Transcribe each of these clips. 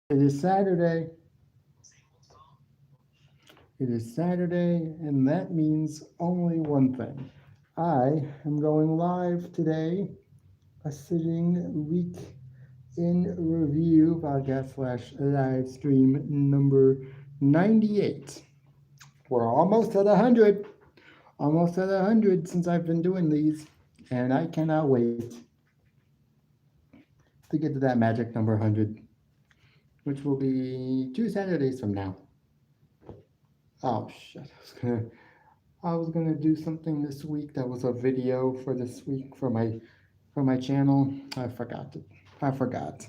It is Saturday. It is Saturday, and that means only one thing. I am going live today, a sitting week in review podcast slash live stream number 98. We're almost at 100. Almost at 100 since I've been doing these, and I cannot wait to get to that magic number 100, which will be 2 Saturdays from now. Oh shit! I was gonna do something this week that was a video for this week for my channel. I forgot it. I forgot.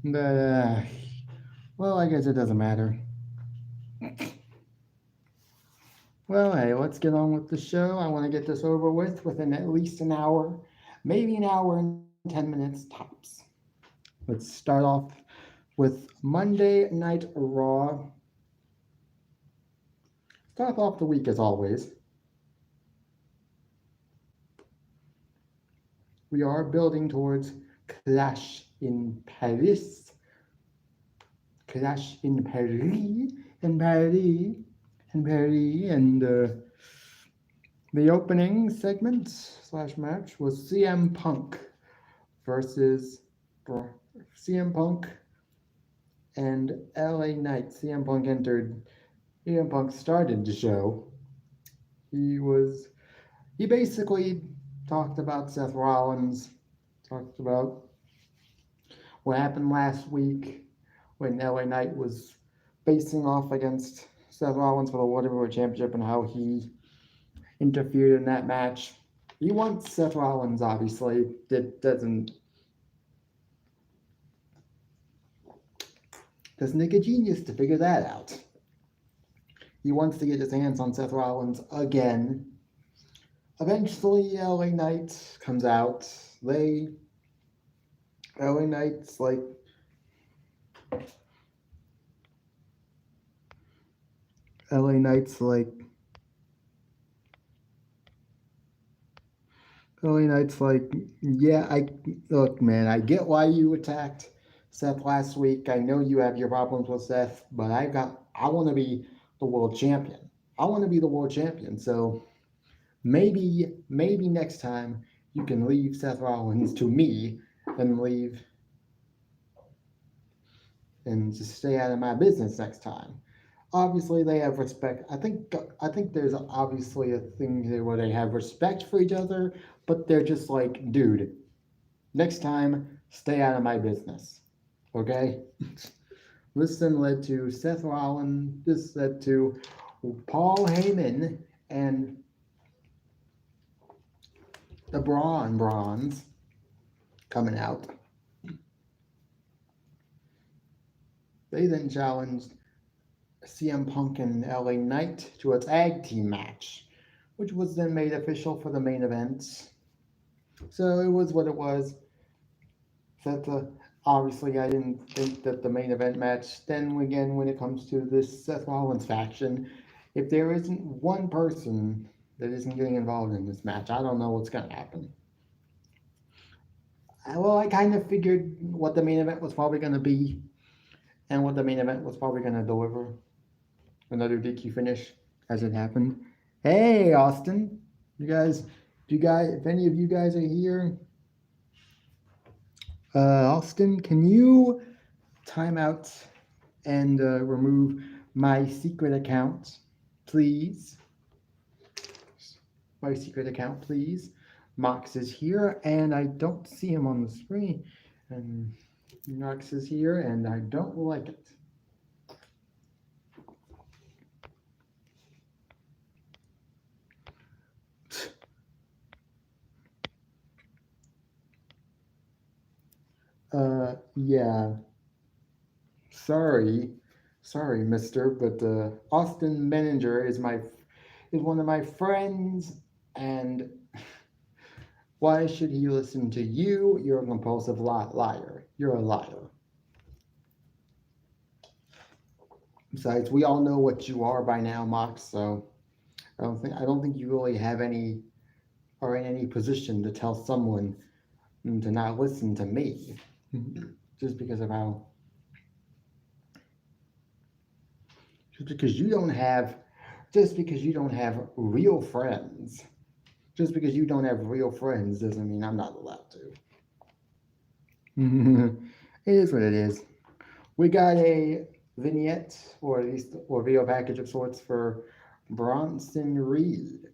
But well, I guess it doesn't matter. Well, hey, let's get on with the show. I want to get this over with within at least an hour, maybe an hour and 10 minutes tops. Let's start off with Monday Night Raw. Start off the week as always. We are building towards Clash in Paris. Clash in Paris. In Paris. In Paris. And the opening segment slash match was CM Punk versus CM Punk and LA Knight. CM Punk entered. CM Punk started the show. He basically talked about Seth Rollins, talked about what happened last week when LA Knight was facing off against Seth Rollins for the World Heavyweight Championship and how he interfered in that match. He wants Seth Rollins, obviously. Doesn't take a genius to figure that out. He wants to get his hands on Seth Rollins again. Eventually, LA Knight comes out. LA Knight's like, LA Knight's like, LA Knight's like, yeah, look, man, I get why you attacked Seth last week. I know you have your problems with Seth, but I want to be the world champion. I want to be the world champion. So maybe next time you can leave Seth Rollins to me and just stay out of my business next time. Obviously, they have respect. I think there's obviously a thing here where they have respect for each other, but they're just like, dude, next time, stay out of my business. Okay? This then led to Seth Rollins. This led to Paul Heyman and the Brawns coming out. They then challenged CM Punk and LA Knight to a tag team match, which was then made official for the main event. So it was what it was. That obviously I didn't think that the main event match. Then again, when it comes to this Seth Rollins faction, if there isn't one person that isn't getting involved in this match, I don't know what's gonna happen. Well, I kind of figured what the main event was probably gonna be, and what the main event was probably gonna deliver. Another DQ finish, as it happened. Hey, Austin, if any of you guys are here, Austin, can you time out and remove my secret account, please? My secret account, please. Mox is here, and I don't see him on the screen. And Mox is here, and I don't like it. Yeah. Sorry, Mister, but Austin Menninger is one of my friends, and why should he listen to you? You're a compulsive liar. You're a liar. Besides, we all know what you are by now, Mox. So I don't think you really have any or in any position to tell someone to not listen to me, just because of how Just because you don't have, just because you don't have real friends, just because you don't have real friends doesn't mean I'm not allowed to. It is what it is. We got a vignette, or at least or video package of sorts for Bronson Reed.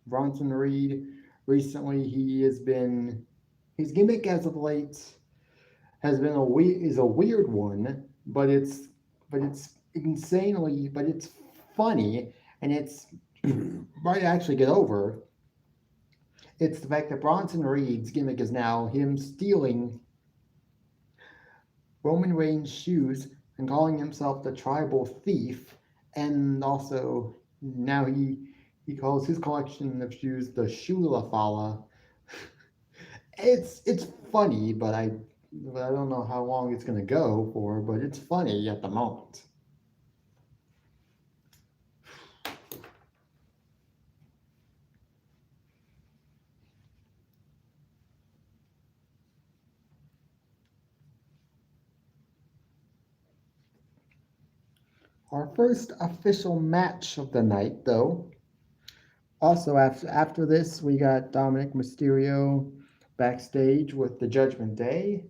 Bronson Reed recently he has been his gimmick as of late has been is a weird one, but it's insanely but it's funny and it's might actually get over. It's the fact that Bronson Reed's gimmick is now him stealing Roman Reigns' shoes and calling himself the tribal thief, and also now he calls his collection of shoes the Shula Fala. It's funny, but I don't know how long it's gonna go for, but it's funny at the moment. Our first official match of the night, though. Also, after this, we got Dominic Mysterio backstage with the Judgment Day.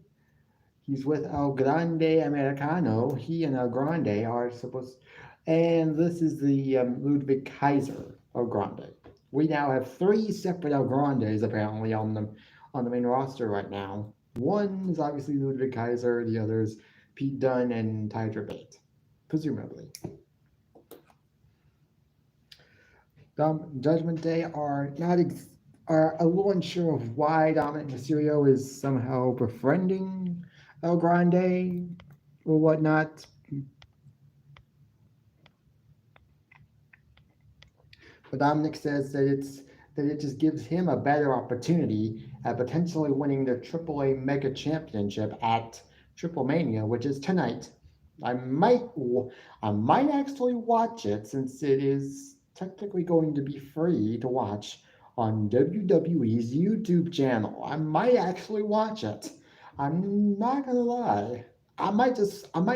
He's with El Grande Americano. He and El Grande are supposed, and this is the Ludwig Kaiser El Grande. We now have three separate El Grandes apparently on the main roster right now. One is obviously Ludwig Kaiser. The other is Pete Dunne and Tiger Bate, presumably. Judgment Day are a little unsure of why Dominic Mysterio is somehow befriending El Grande or whatnot. But Dominic says that it just gives him a better opportunity at potentially winning the AAA Mega Championship at Triple Mania, which is tonight. I might I might actually watch it since it is technically going to be free to watch on WWE's YouTube channel. I might actually watch it. I'm not gonna lie. I might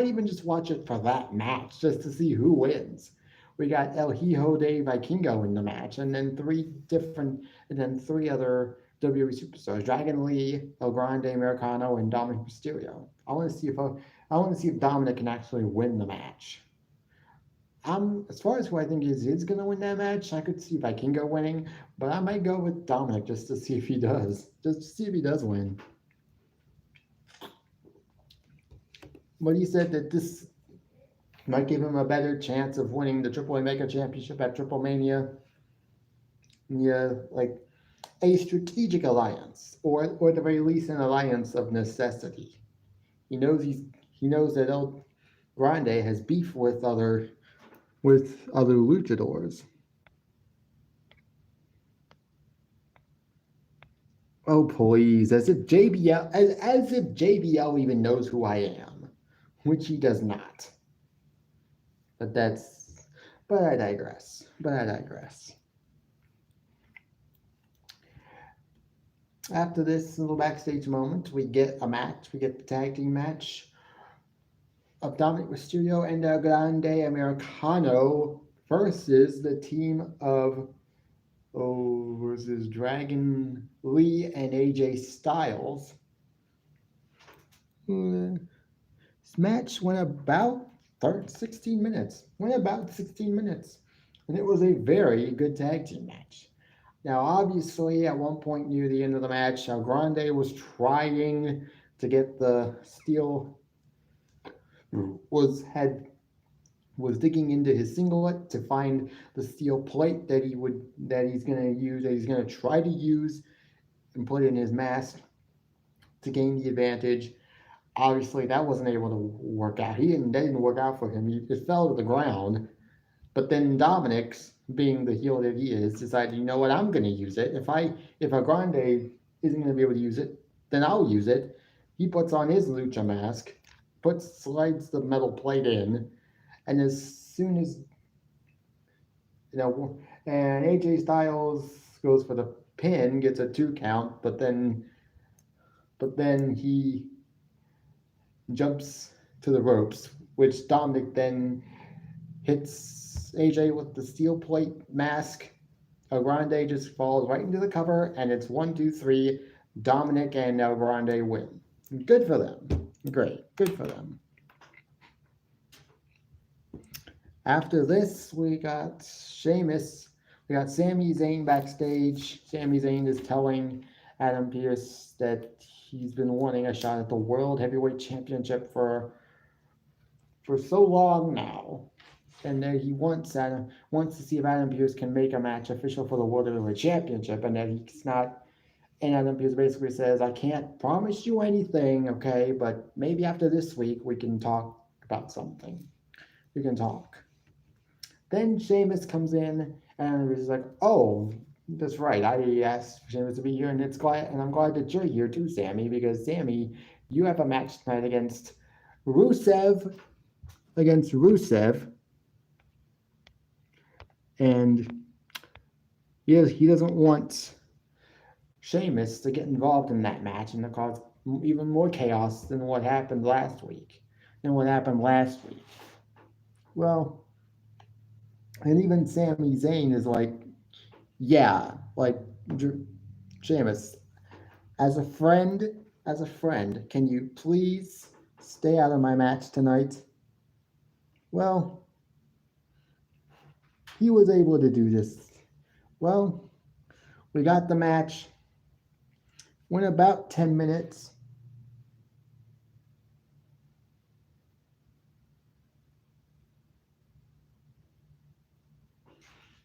even just watch it for that match just to see who wins. We got El Hijo de Vikingo in the match, and then three other WWE superstars: Dragon Lee, El Grande Americano, and Dominic Mysterio. I want to see if Dominic can actually win the match. As far as who I think is going to win that match, I could see Vikingo winning, but I might go with Dominic just to see if he does, just to see if he does win. But he said that this might give him a better chance of winning the AAA Mega Championship at Triple Mania. Yeah, like a strategic alliance, or at the very least, an alliance of necessity. He knows he knows that El Grande has beef with other luchadors. Oh please, as if JBL even knows who I am, which he does not. But that's but I digress. But I digress. After this little backstage moment, we get a match. We get the tag team match of Dominic Mysterio and El Grande Americano versus the team of versus Dragon Lee and AJ Styles. This match went about 16 minutes. Went about 16 minutes. And it was a very good tag team match. Now, obviously, at one point near the end of the match, El Grande was trying to get the steel was digging into his singlet to find the steel plate that he's gonna try to use and put in his mask to gain the advantage. Obviously, that wasn't able to work out. That didn't work out for him. It fell to the ground. But then Dominic's, being the heel that he is, decided, you know what, I'm gonna use it. If El Grande isn't gonna be able to use it, then I'll use it. He puts on his lucha mask, slides the metal plate in, and as soon as and AJ Styles goes for the pin, gets a 2 count, but then he jumps to the ropes, which Dominic then hits AJ with the steel plate mask. El Grande just falls right into the cover, and it's 1, 2, 3. Dominic and El Grande win. Good for them. Great. Good for them. After this, we got Sheamus. We got Sami Zayn backstage. Sami Zayn is telling Adam Pearce that he's been wanting a shot at the World Heavyweight Championship for so long now. And that he wants to see if Adam Pearce can make a match official for the World Heavyweight Championship, and that he's not. And Adam Pearce basically says, "I can't promise you anything, okay, but maybe after this week we can talk about something. We can talk." Then Sheamus comes in, and he's like, "Oh, that's right. I asked Sheamus to be here, and I'm glad that you're here too, Sami, because Sami, you have a match tonight against Rusev, and he doesn't want Sheamus to get involved in that match and to cause even more chaos than what happened last week. Well, and even Sami Zayn is like, yeah, like, Sheamus, as a friend, can you please stay out of my match tonight? Well, he was able to do this. Well, we got the match. Went about 10 minutes.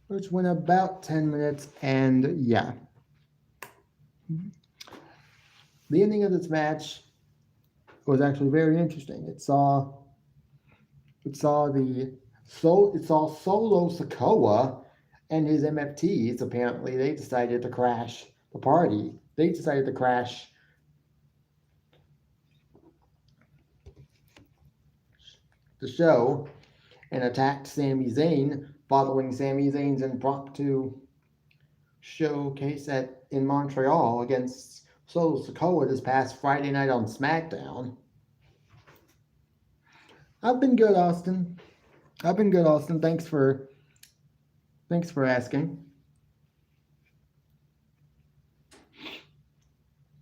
Which went about 10 minutes, and yeah. The ending of this match was actually very interesting. It saw Solo Sikoa and his MFTs. Apparently, they decided to crash the party. They decided to crash the show and attacked Sami Zayn, following Sami Zayn's impromptu showcase in Montreal against Solo Sikoa this past Friday night on SmackDown. I've been good, Austin. Thanks for asking.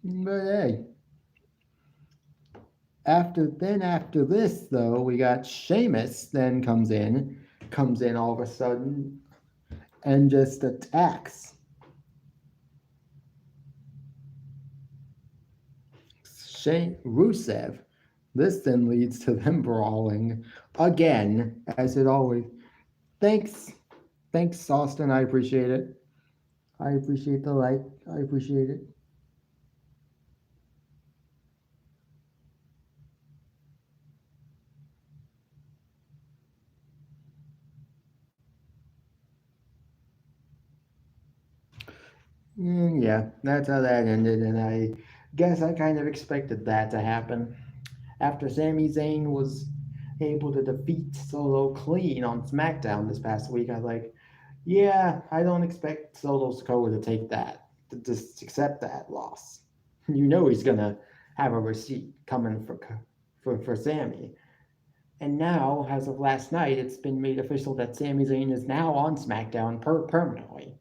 But hey, after this though, we got Sheamus then comes in all of a sudden and just attacks Rusev. This then leads to them brawling again, as it always. Thanks, Austin. I appreciate it. I appreciate the like. I appreciate it. Yeah, that's how that ended, and I guess I kind of expected that to happen. After Sami Zayn was able to defeat Solo clean on SmackDown this past week, I was like, yeah, I don't expect Solo Sikoa to take that, to just accept that loss. You know he's gonna have a receipt coming for Sami. And now, as of last night, it's been made official that Sami Zayn is now on SmackDown permanently.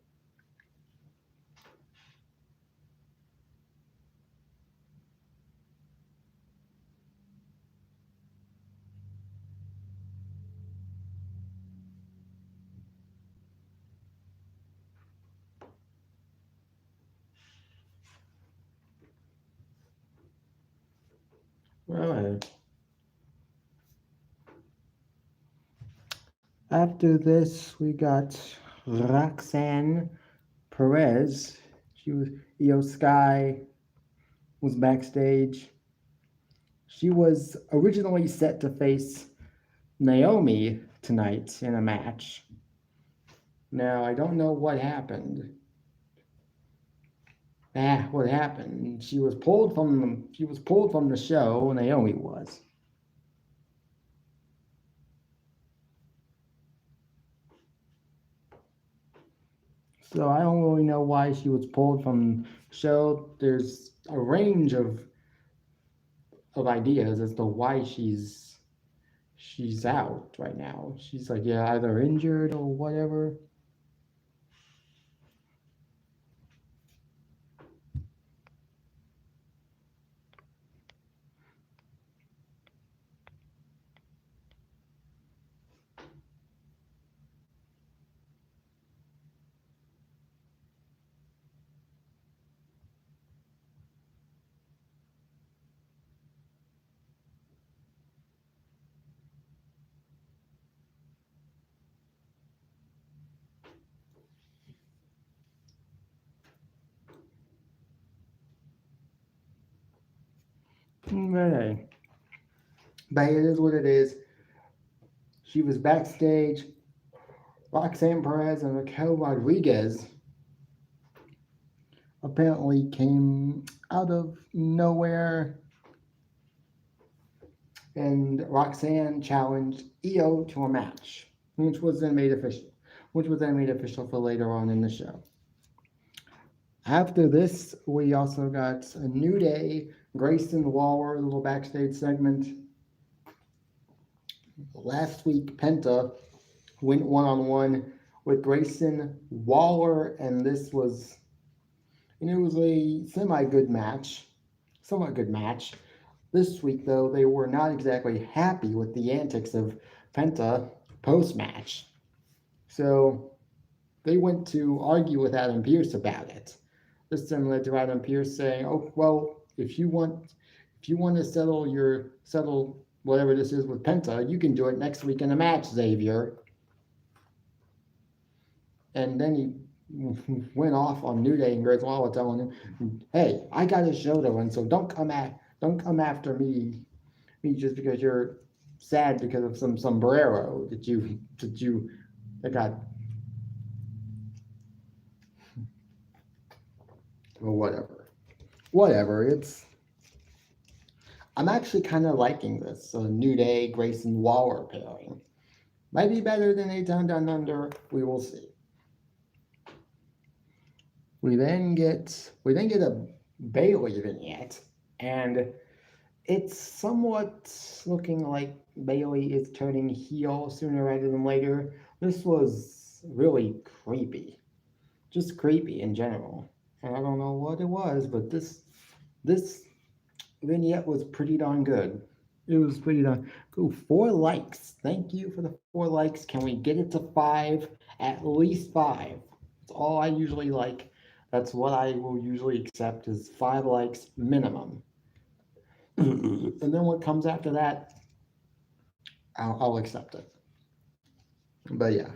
Well, after this, we got Roxanne Perez. Io Sky was backstage. She was originally set to face Naomi tonight in a match. Now, I don't know what happened. What happened? She was pulled from the show. Naomi was. So I don't really know why she was pulled from the show. There's a range of ideas as to why she's out right now. She's like, yeah, either injured or whatever. Hey, but it is what it is. She was backstage. Roxanne Perez and Raquel Rodriguez apparently came out of nowhere, and Roxanne challenged Io to a match, which was then made official. For later on in the show. After this, we also got a New Day, Grayson Waller, a little backstage segment. Last week, Penta went one-on-one with Grayson Waller, and it was a somewhat good match. This week, though, they were not exactly happy with the antics of Penta post-match. So they went to argue with Adam Pearce about it. This then led to Adam Pearce saying, "Oh, well, if you want to settle whatever this is with Penta, you can do it next week in a match, Xavier." And then he went off on New Day and Grayson Waller, telling him, "Hey, I got a show to run, so don't come after me just because you're sad because of some sombrero that got, or whatever. I'm actually kind of liking this New Day Grayson Waller pairing. Might be better than a Down Under. We will see. We then get a Bayley vignette, and it's somewhat looking like Bayley is turning heel sooner rather than later. This was really creepy, just creepy in general. And I don't know what it was, but this vignette was pretty darn good. It was pretty darn cool. 4 likes. Thank you for the 4 likes. Can we get it to 5? At least 5. That's all I usually like. That's what I will usually accept is 5 likes minimum. And then what comes after that, I'll accept it. But yeah.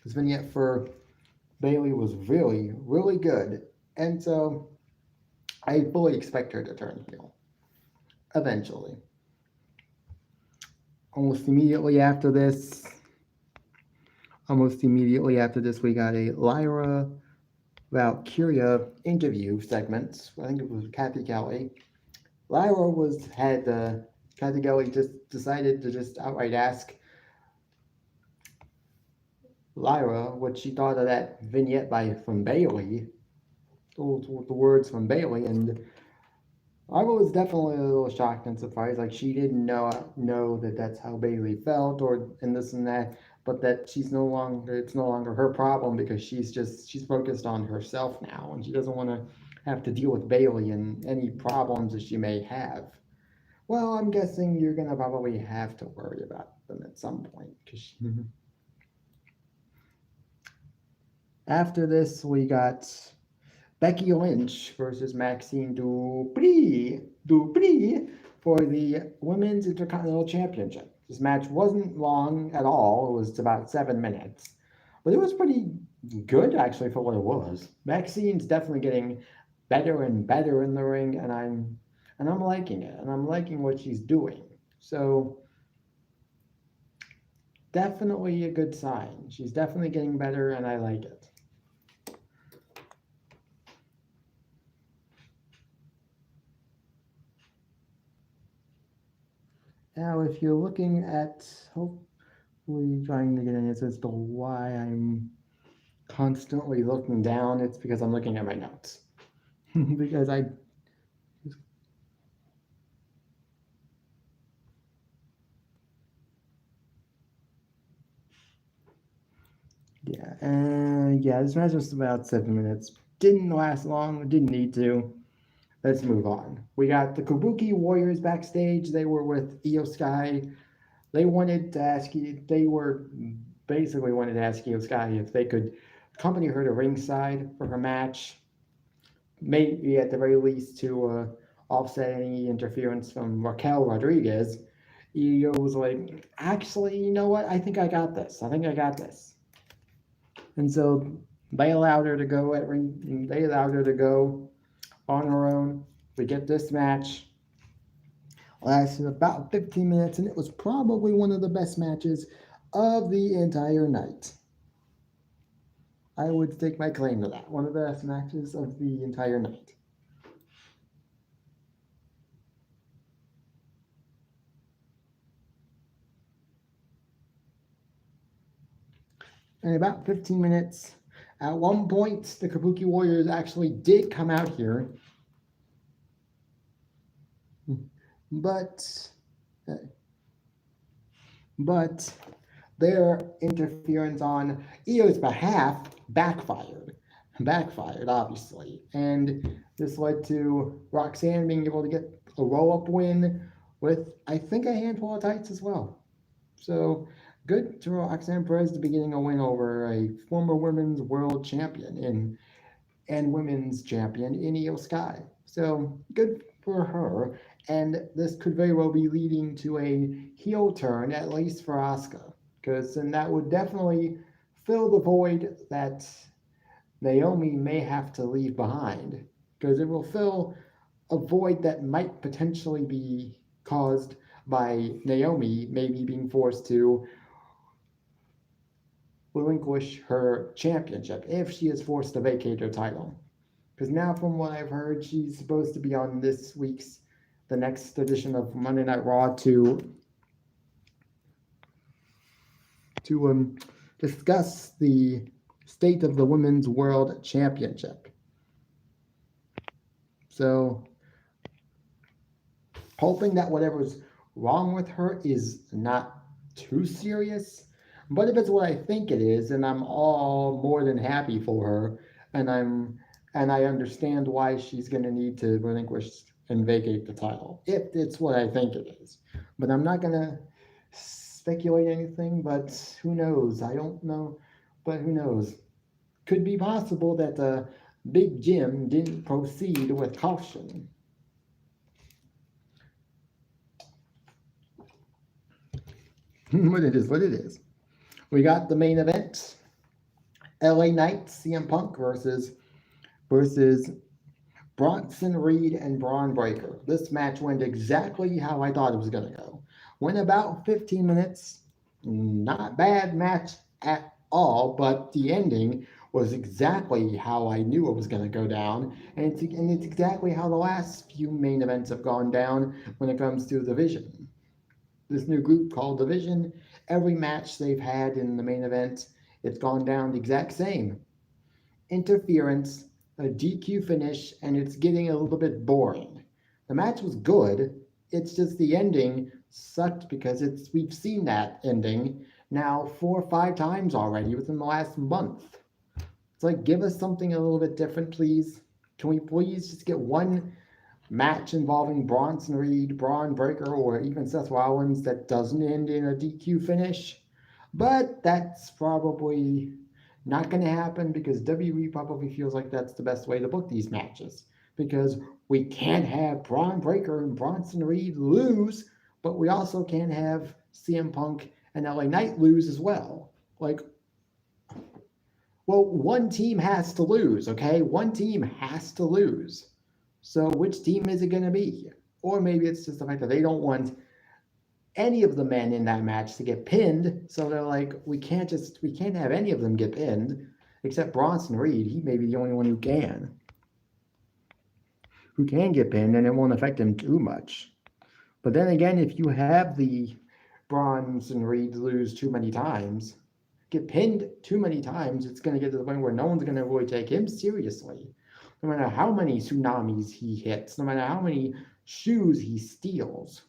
This vignette for Bayley was really, really good. And so I fully expect her to turn heel. Eventually. Almost immediately after this, we got a Lyra Valkyria interview segment. I think it was Kathy Kelly. Kathy Kelly just decided to just outright ask Lyra what she thought of that vignette from Bayley, the words from Bayley, and Lyra was definitely a little shocked and surprised. Like she didn't know that that's how Bayley felt, or and this and that, but that it's no longer her problem because she's focused on herself now, and she doesn't want to have to deal with Bayley and any problems that she may have. Well, I'm guessing you're gonna probably have to worry about them at some point. After this, we got Becky Lynch versus Maxine Dupri for the Women's Intercontinental Championship. This match wasn't long at all. It was about 7 minutes, but it was pretty good actually for what it was. Maxine's definitely getting better and better in the ring, and I'm liking it, and I'm liking what she's doing. So definitely a good sign. She's definitely getting better, and I like it. Now, if you're looking at, hopefully trying to get an answer as to why I'm constantly looking down, it's because I'm looking at my notes. Because Yeah, this match was about 7 minutes. Didn't last long, didn't need to. Let's move on. We got the Kabuki Warriors backstage. They were with Io Sky. They were basically wanted to ask Io Sky if they could accompany her to ringside for her match. Maybe at the very least to offset any interference from Raquel Rodriguez. Io was like, actually, you know what? I think I got this. I think I got this. And so they allowed her to go at ring. They allowed her to go on her own. We get this match. Lasted about 15 minutes, and it was probably one of the best matches of the entire night. I would stake my claim to that. One of the best matches of the entire night. In about 15 minutes, at one point, the Kabuki Warriors actually did come out here, but but their interference on Io's behalf backfired, obviously, and this led to Roxanne being able to get a roll-up win with, I think, a handful of tights as well. So good to Roxanne Perez to be getting a win over a former women's world champion and women's champion in Io Sky. So good for her. And this could very well be leading to a heel turn, at least for Asuka. Because then that would definitely fill the void that Naomi may have to leave behind. Because it will fill a void that might potentially be caused by Naomi maybe being forced to relinquish her championship if she is forced to vacate her title. Because now, from what I've heard, she's supposed to be on the next edition of Monday Night Raw to discuss the state of the Women's World Championship. So, hoping that whatever's wrong with her is not too serious. But if it's what I think it is, then I'm all more than happy for her, and I understand why she's going to need to relinquish and vacate the title if it's what I think it is. But I'm not going to speculate anything. But who knows? I don't know, but who knows? Could be possible that Big Jim didn't proceed with caution. But it is what it is. We got the main event: LA Knight, CM Punk versus Bronson Reed and Braun Breaker. This match went exactly how I thought it was going to go. Went about 15 minutes. Not bad match at all, but the ending was exactly how I knew it was going to go down. And it's exactly how the last few main events have gone down when it comes to the Vision. This new group called the Vision, every match they've had in the main event, it's gone down the exact same. Interference, a DQ finish, and it's getting a little bit boring. The match was good, it's just the ending sucked because we've seen that ending now 4 or 5 times already within the last month. It's like, give us something a little bit different, please. Can we please just get one match involving Bronson Reed, Braun Breaker, or even Seth Rollins that doesn't end in a DQ finish? But that's probably not going to happen because WWE probably feels like that's the best way to book these matches. Because we can't have Braun Breaker and Bronson Reed lose, but we also can't have CM Punk and LA Knight lose as well. Like, well, one team has to lose, okay? One team has to lose. So which team is it going to be? Or maybe it's just the fact that they don't want any of the men in that match to get pinned. So they're like, we can't have any of them get pinned except Bronson Reed. He may be the only one who can get pinned, and it won't affect him too much. But then again, if you have the Bronson Reed lose too many times, get pinned too many times, it's going to get to the point where no one's going to really take him seriously. No matter how many tsunamis he hits, no matter how many shoes he steals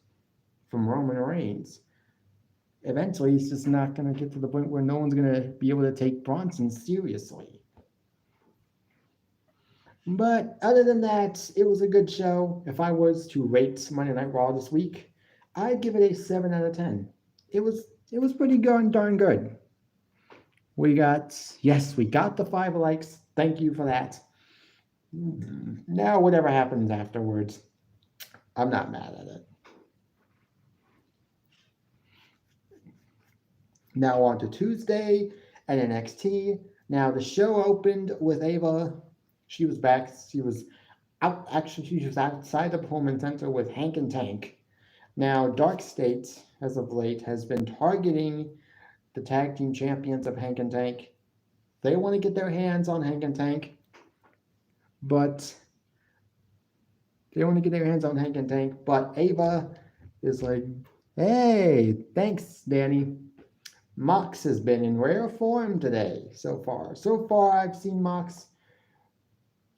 from Roman Reigns. eventually it's just not going to get to the point where no one's going to be able to take Bronson seriously. But other than that, it was a good show. If I was to rate Monday Night Raw this week, I'd give it a 7 out of 10. It was pretty darn good. We got the 5 likes. Thank you for that. Now whatever happens afterwards, I'm not mad at it. Now on to Tuesday at NXT. Now the show opened with Ava. She was back. She was outside the Performance Center with Hank and Tank. Now Dark State, as of late, has been targeting the tag team champions of Hank and Tank. They want to get their hands on Hank and Tank, but Ava is like, hey, thanks, Danny. Mox has been in rare form today so far. So far, I've seen Mox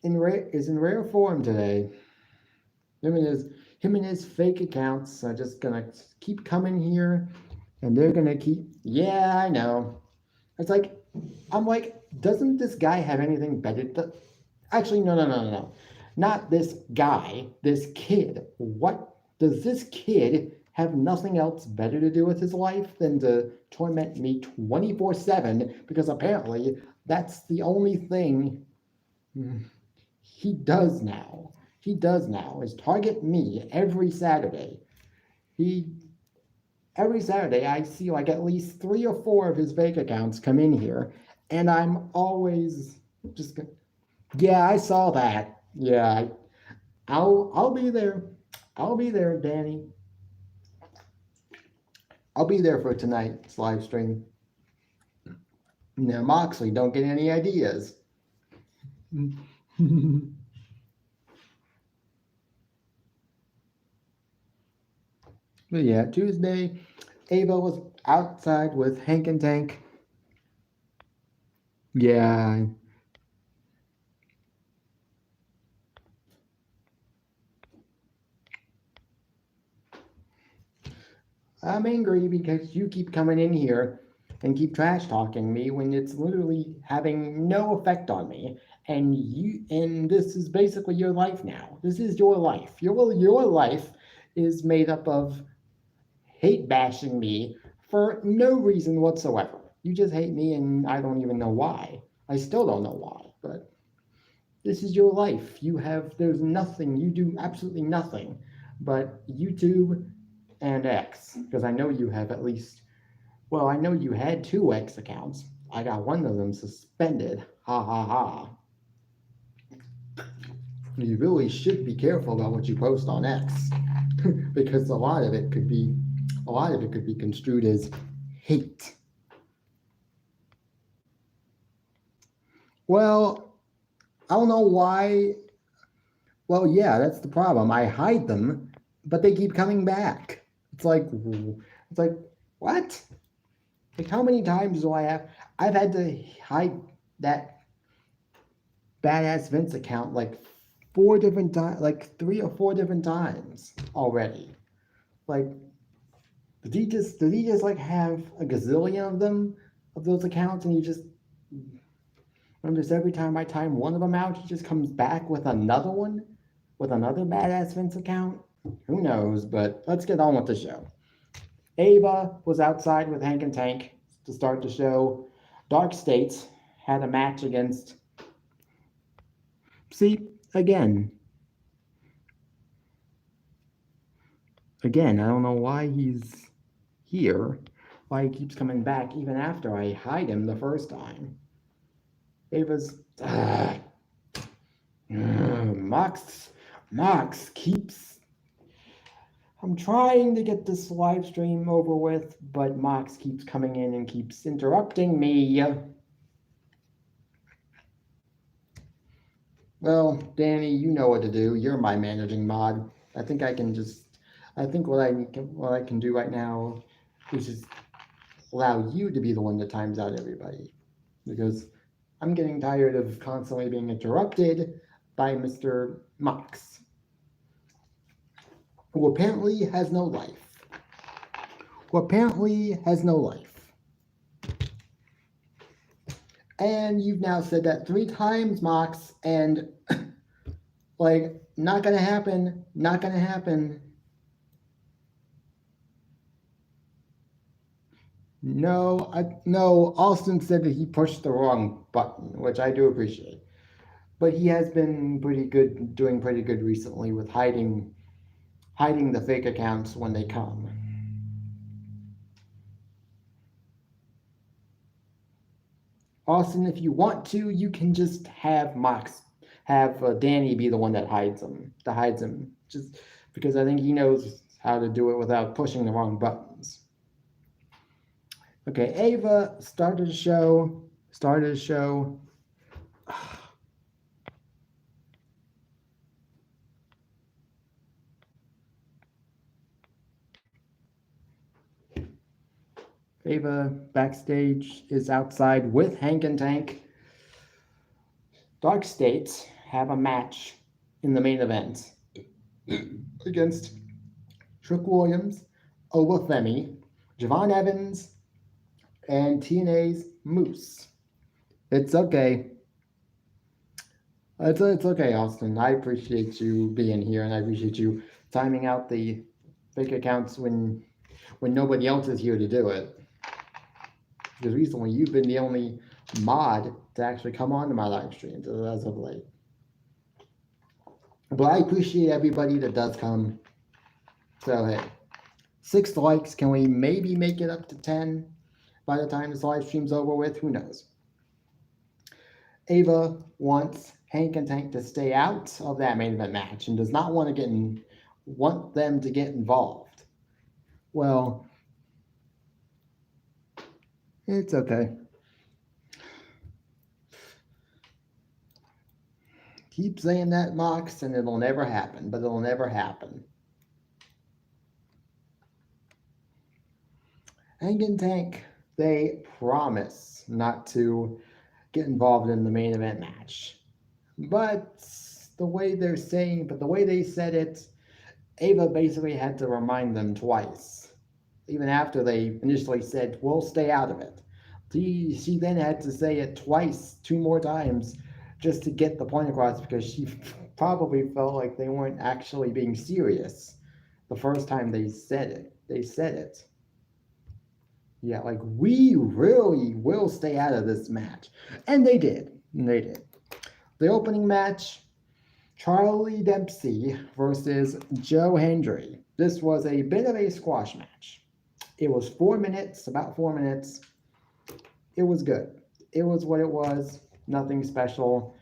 in rare form today. Him and his fake accounts are just gonna keep coming here, and they're gonna keep. Yeah, I know. It's like, I'm like, doesn't this guy have anything better to? Actually, no. Not this guy. This kid. What does this kid have nothing else better to do with his life than to torment me 24/7? Because apparently that's the only thing he does now. Is target me every Saturday. Every Saturday I see like at least 3 or 4 of his fake accounts come in here, and I'm always just, yeah, I saw that. Yeah, I'll be there. I'll be there, Danny. I'll be there for tonight's live stream. Now, Moxley, don't get any ideas. But yeah, Tuesday, Ava was outside with Hank and Tank. Yeah. I'm angry because you keep coming in here and keep trash talking me when it's literally having no effect on me. And this is basically your life now. This is your life. Your life is made up of hate bashing me for no reason whatsoever. You just hate me, and I don't even know why. I still don't know why, but this is your life. There's nothing, you do absolutely nothing but YouTube and X, because I know you have at least, well, I know you had 2 X accounts. I got one of them suspended. Ha ha ha. You really should be careful about what you post on X, because a lot of it could be construed as hate. Well, I don't know why. Well, yeah, that's the problem. I hide them, but they keep coming back. It's like, what? Like, how many times do I have? I've had to hide that Badass Vince account like 4 different times, like 3 or 4 different times already. Like, did he just like have a gazillion of them, of those accounts, and he just every time I time one of them out, he just comes back with another one, with another Badass Vince account? Who knows? But let's get on with the show. Ava was outside with Hank and Tank to start the show. Dark State had a match against. See, again, I don't know why he's here, why he keeps coming back even after I hide him the first time. Ava's Mox keeps. I'm trying to get this live stream over with, but Mox keeps coming in and keeps interrupting me. Well, Danny, you know what to do. You're my managing mod. I think what I can do right now is just allow you to be the one that times out everybody, because I'm getting tired of constantly being interrupted by Mr. Mox, who apparently has no life, who apparently has no life. And you've now said that 3 times, Mox, and like, not gonna happen, not gonna happen. No, Austin said that he pushed the wrong button, which I do appreciate. But he has been pretty good, doing pretty good recently with hiding the fake accounts when they come. Austin, if you want to, you can just have Danny be the one that hides him, just because I think he knows how to do it without pushing the wrong buttons. Okay, Ava started the show. Ava backstage is outside with Hank and Tank. Dark States have a match in the main event against Trick Williams, Olafemi, Javon Evans, and TNA's Moose. It's okay. It's okay, Austin. I appreciate you being here, and I appreciate you timing out the fake accounts when nobody else is here to do it. Because recently you've been the only mod to actually come on to my live streams as of late. But I appreciate everybody that does come. So hey, 6 likes. Can we maybe make it up to 10 by the time this live stream's over with? Who knows? Ava wants Hank and Tank to stay out of that main event match and does not want them to get involved. Well, it's okay. Keep saying that, Mox, and it'll never happen, but it'll never happen. Hank and Tank, they promise not to get involved in the main event match. But the way they said it, Ava basically had to remind them twice. Even after they initially said, we'll stay out of it. She then had to say it twice, 2 more times, just to get the point across, because she probably felt like they weren't actually being serious the first time they said it. Yeah, like, we really will stay out of this match. And they did. The opening match, Charlie Dempsey versus Joe Hendry. This was a bit of a squash match. It was 4 minutes, about 4 minutes. It was good. It was what it was. Nothing special.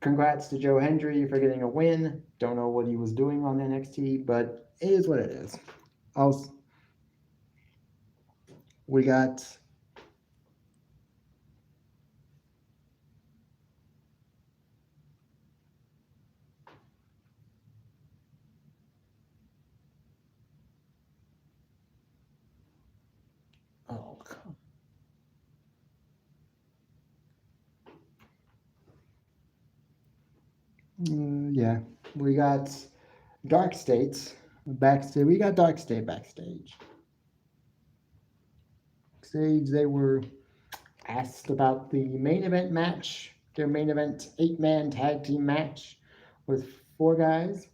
Congrats to Joe Hendry for getting a win. Don't know what he was doing on NXT, but it is what it is. We got yeah, we got Dark States backstage. We got Dark State backstage. They were asked about the main event match, their main event 8-man tag team match with 4 guys,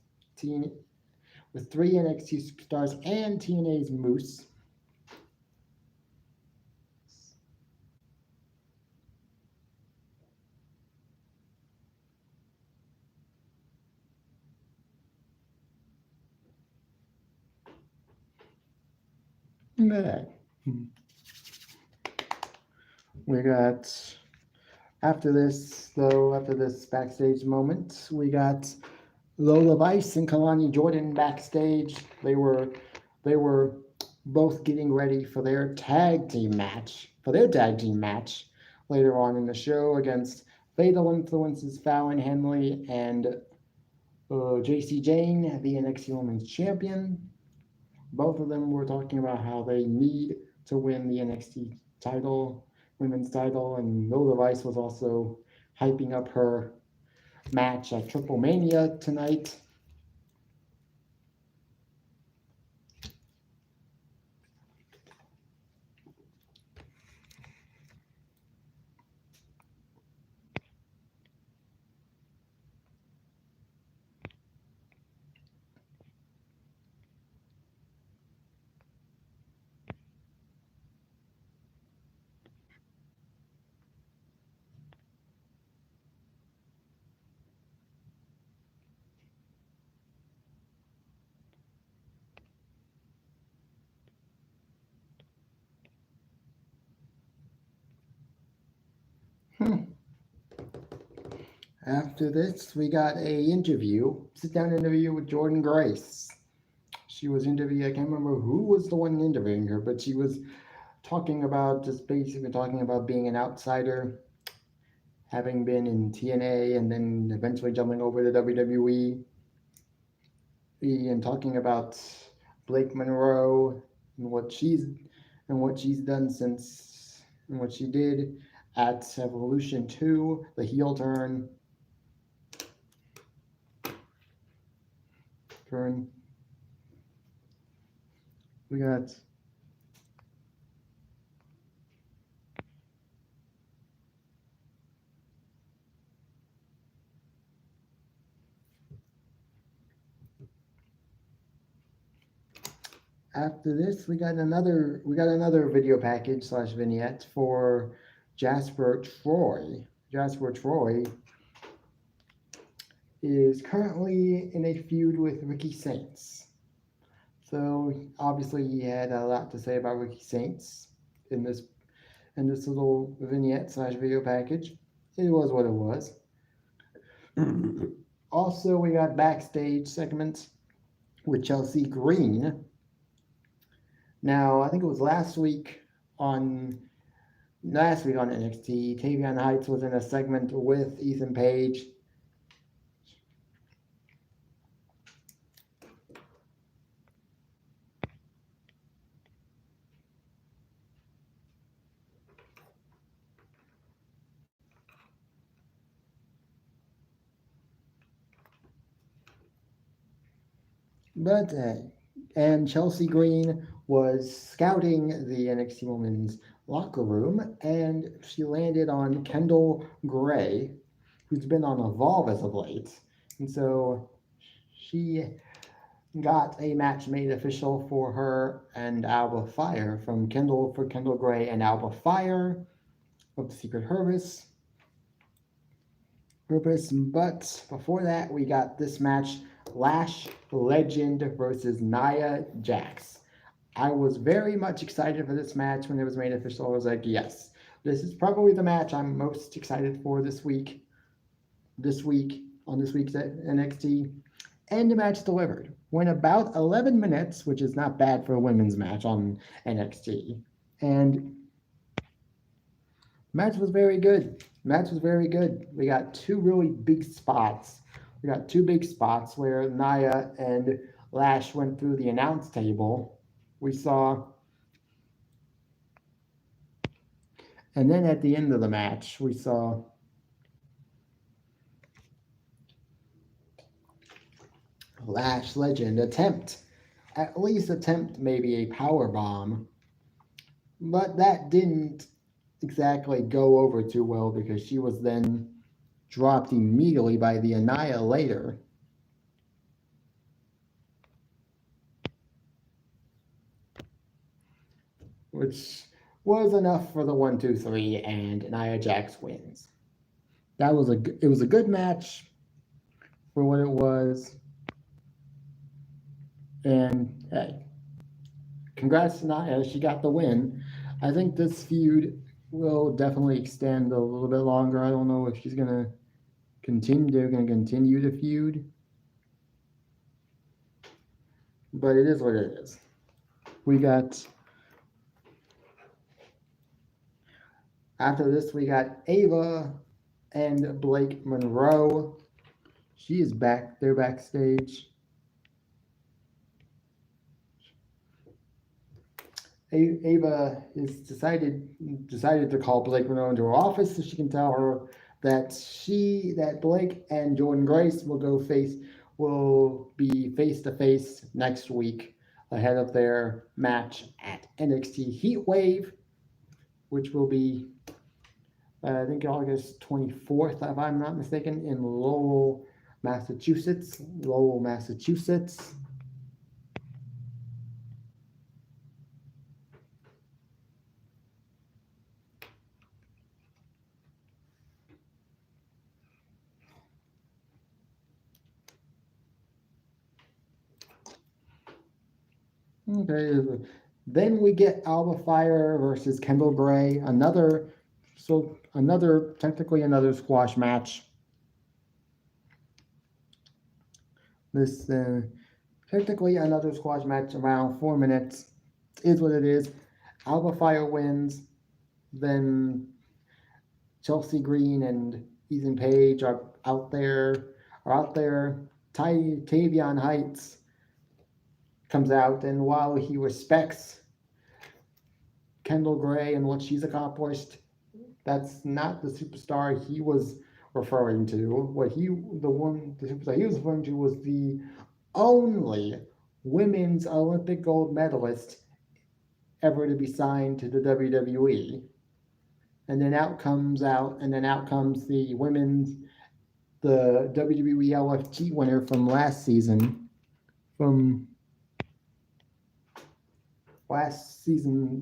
with 3 NXT stars and TNA's Moose. We got after this backstage moment, we got Lola Vice and Kalani Jordan backstage. They were both getting ready for their tag team match later on in the show against Fatal Influences Fallon Henley and JC Jane, the NXT Women's Champion. Both of them were talking about how they need to win the NXT title, women's title, and Lola Vice was also hyping up her match at Triple Mania tonight. After this, we got a sit-down interview with Jordynne Grace. She was interviewed. I can't remember who was the one interviewing her, but she was basically talking about being an outsider, having been in TNA and then eventually jumping over to WWE, and talking about Blake Monroe and what she's done since and what she did at Evolution 2, the heel turn. We got after this we got another video package / vignette for Jasper Troy. Jasper Troy is currently in a feud with Ricky Saints. So obviously he had a lot to say about Ricky Saints in this little vignette / video package. It was what it was. Also, we got backstage segments with Chelsea Green. Now, I think it was last week on NXT, Tavion Heights was in a segment with Ethan Page. But and Chelsea Green was scouting the NXT Women's locker room, and she landed on Kendall Gray, who's been on Evolve as of late, and so she got a match made official for her and Alba Fire for Kendall Gray and Alba Fire of the Secret Service. But before that, we got this match. Lash Legend versus Nia Jax. I was very much excited for this match when it was made official. I was like, yes, this is probably the match I'm most excited for this week on this week's NXT. And the match delivered. Went about 11 minutes, which is not bad for a women's match on NXT. And match was very good. We got two really big spots. We got two big spots where Nia and Lash went through the announce table. We saw, and then at the end of the match, we saw Lash Legend attempt maybe a power bomb, but that didn't exactly go over too well because she was then dropped immediately by the Annihilator. Which was enough for the 1, 2, 3, and Nia Jax wins. It was a good match for what it was. And hey, congrats to Nia, she got the win. I think this feud will definitely extend a little bit longer. I don't know if she's gonna continue the feud, but it is what it is. After this, we got Ava and Blake Monroe. She is back. They're backstage. Ava is decided to call Blake Monroe into her office so she can tell her that Blake and Jordynne Grace will be face to face next week ahead of their match at NXT Heatwave, which will be I think August 24th, if I'm not mistaken, in Lowell, Massachusetts. Okay, then we get Alba Fire versus Kendall Gray, another So technically another squash match. This technically another squash match around 4 minutes is what it is. Alba Fire wins. Then Chelsea Green and Ethan Page are out there. Tavion Heights comes out, and while he respects Kendall Gray and what she's accomplished, that's not the superstar he was referring to. The superstar he was referring to was the only women's Olympic gold medalist ever to be signed to the WWE. And then out comes the WWE LFG winner from last season,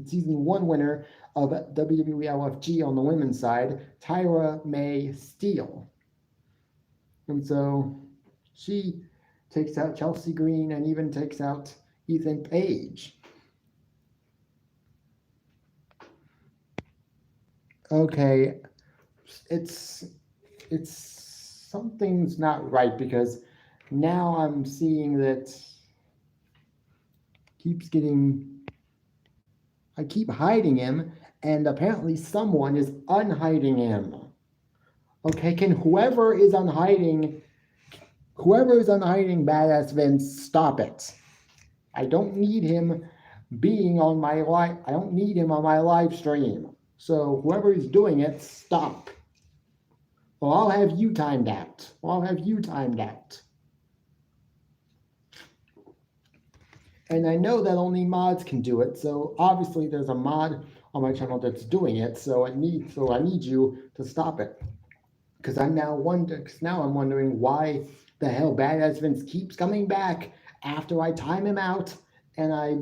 season 1 winner of WWE LFG on the women's side, Tyra May Steele. And so she takes out Chelsea Green and even takes out Ethan Page. Okay, it's something's not right, because now I'm seeing that I keep hiding him, and apparently someone is unhiding him. Okay, can whoever is unhiding Badass Vince, stop it. I don't need him on my live stream. So whoever is doing it, stop. Well, I'll have you timed out. And I know that only mods can do it, so obviously there's a mod on my channel that's doing it, so I need you to stop it. Because I'm wondering why the hell Badass Vince keeps coming back after I time him out, and I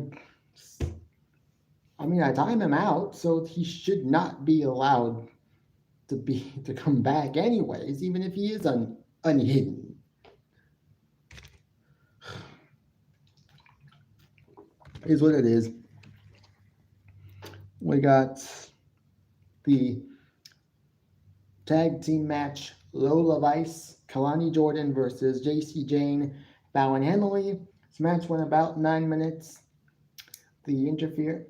time him out, so he should not be allowed to come back anyways, even if he is unhidden. Is what it is. We got the tag team match, Lola Vice, Kalani Jordan versus JC Jane, Fallon Henley. This match went about 9 minutes.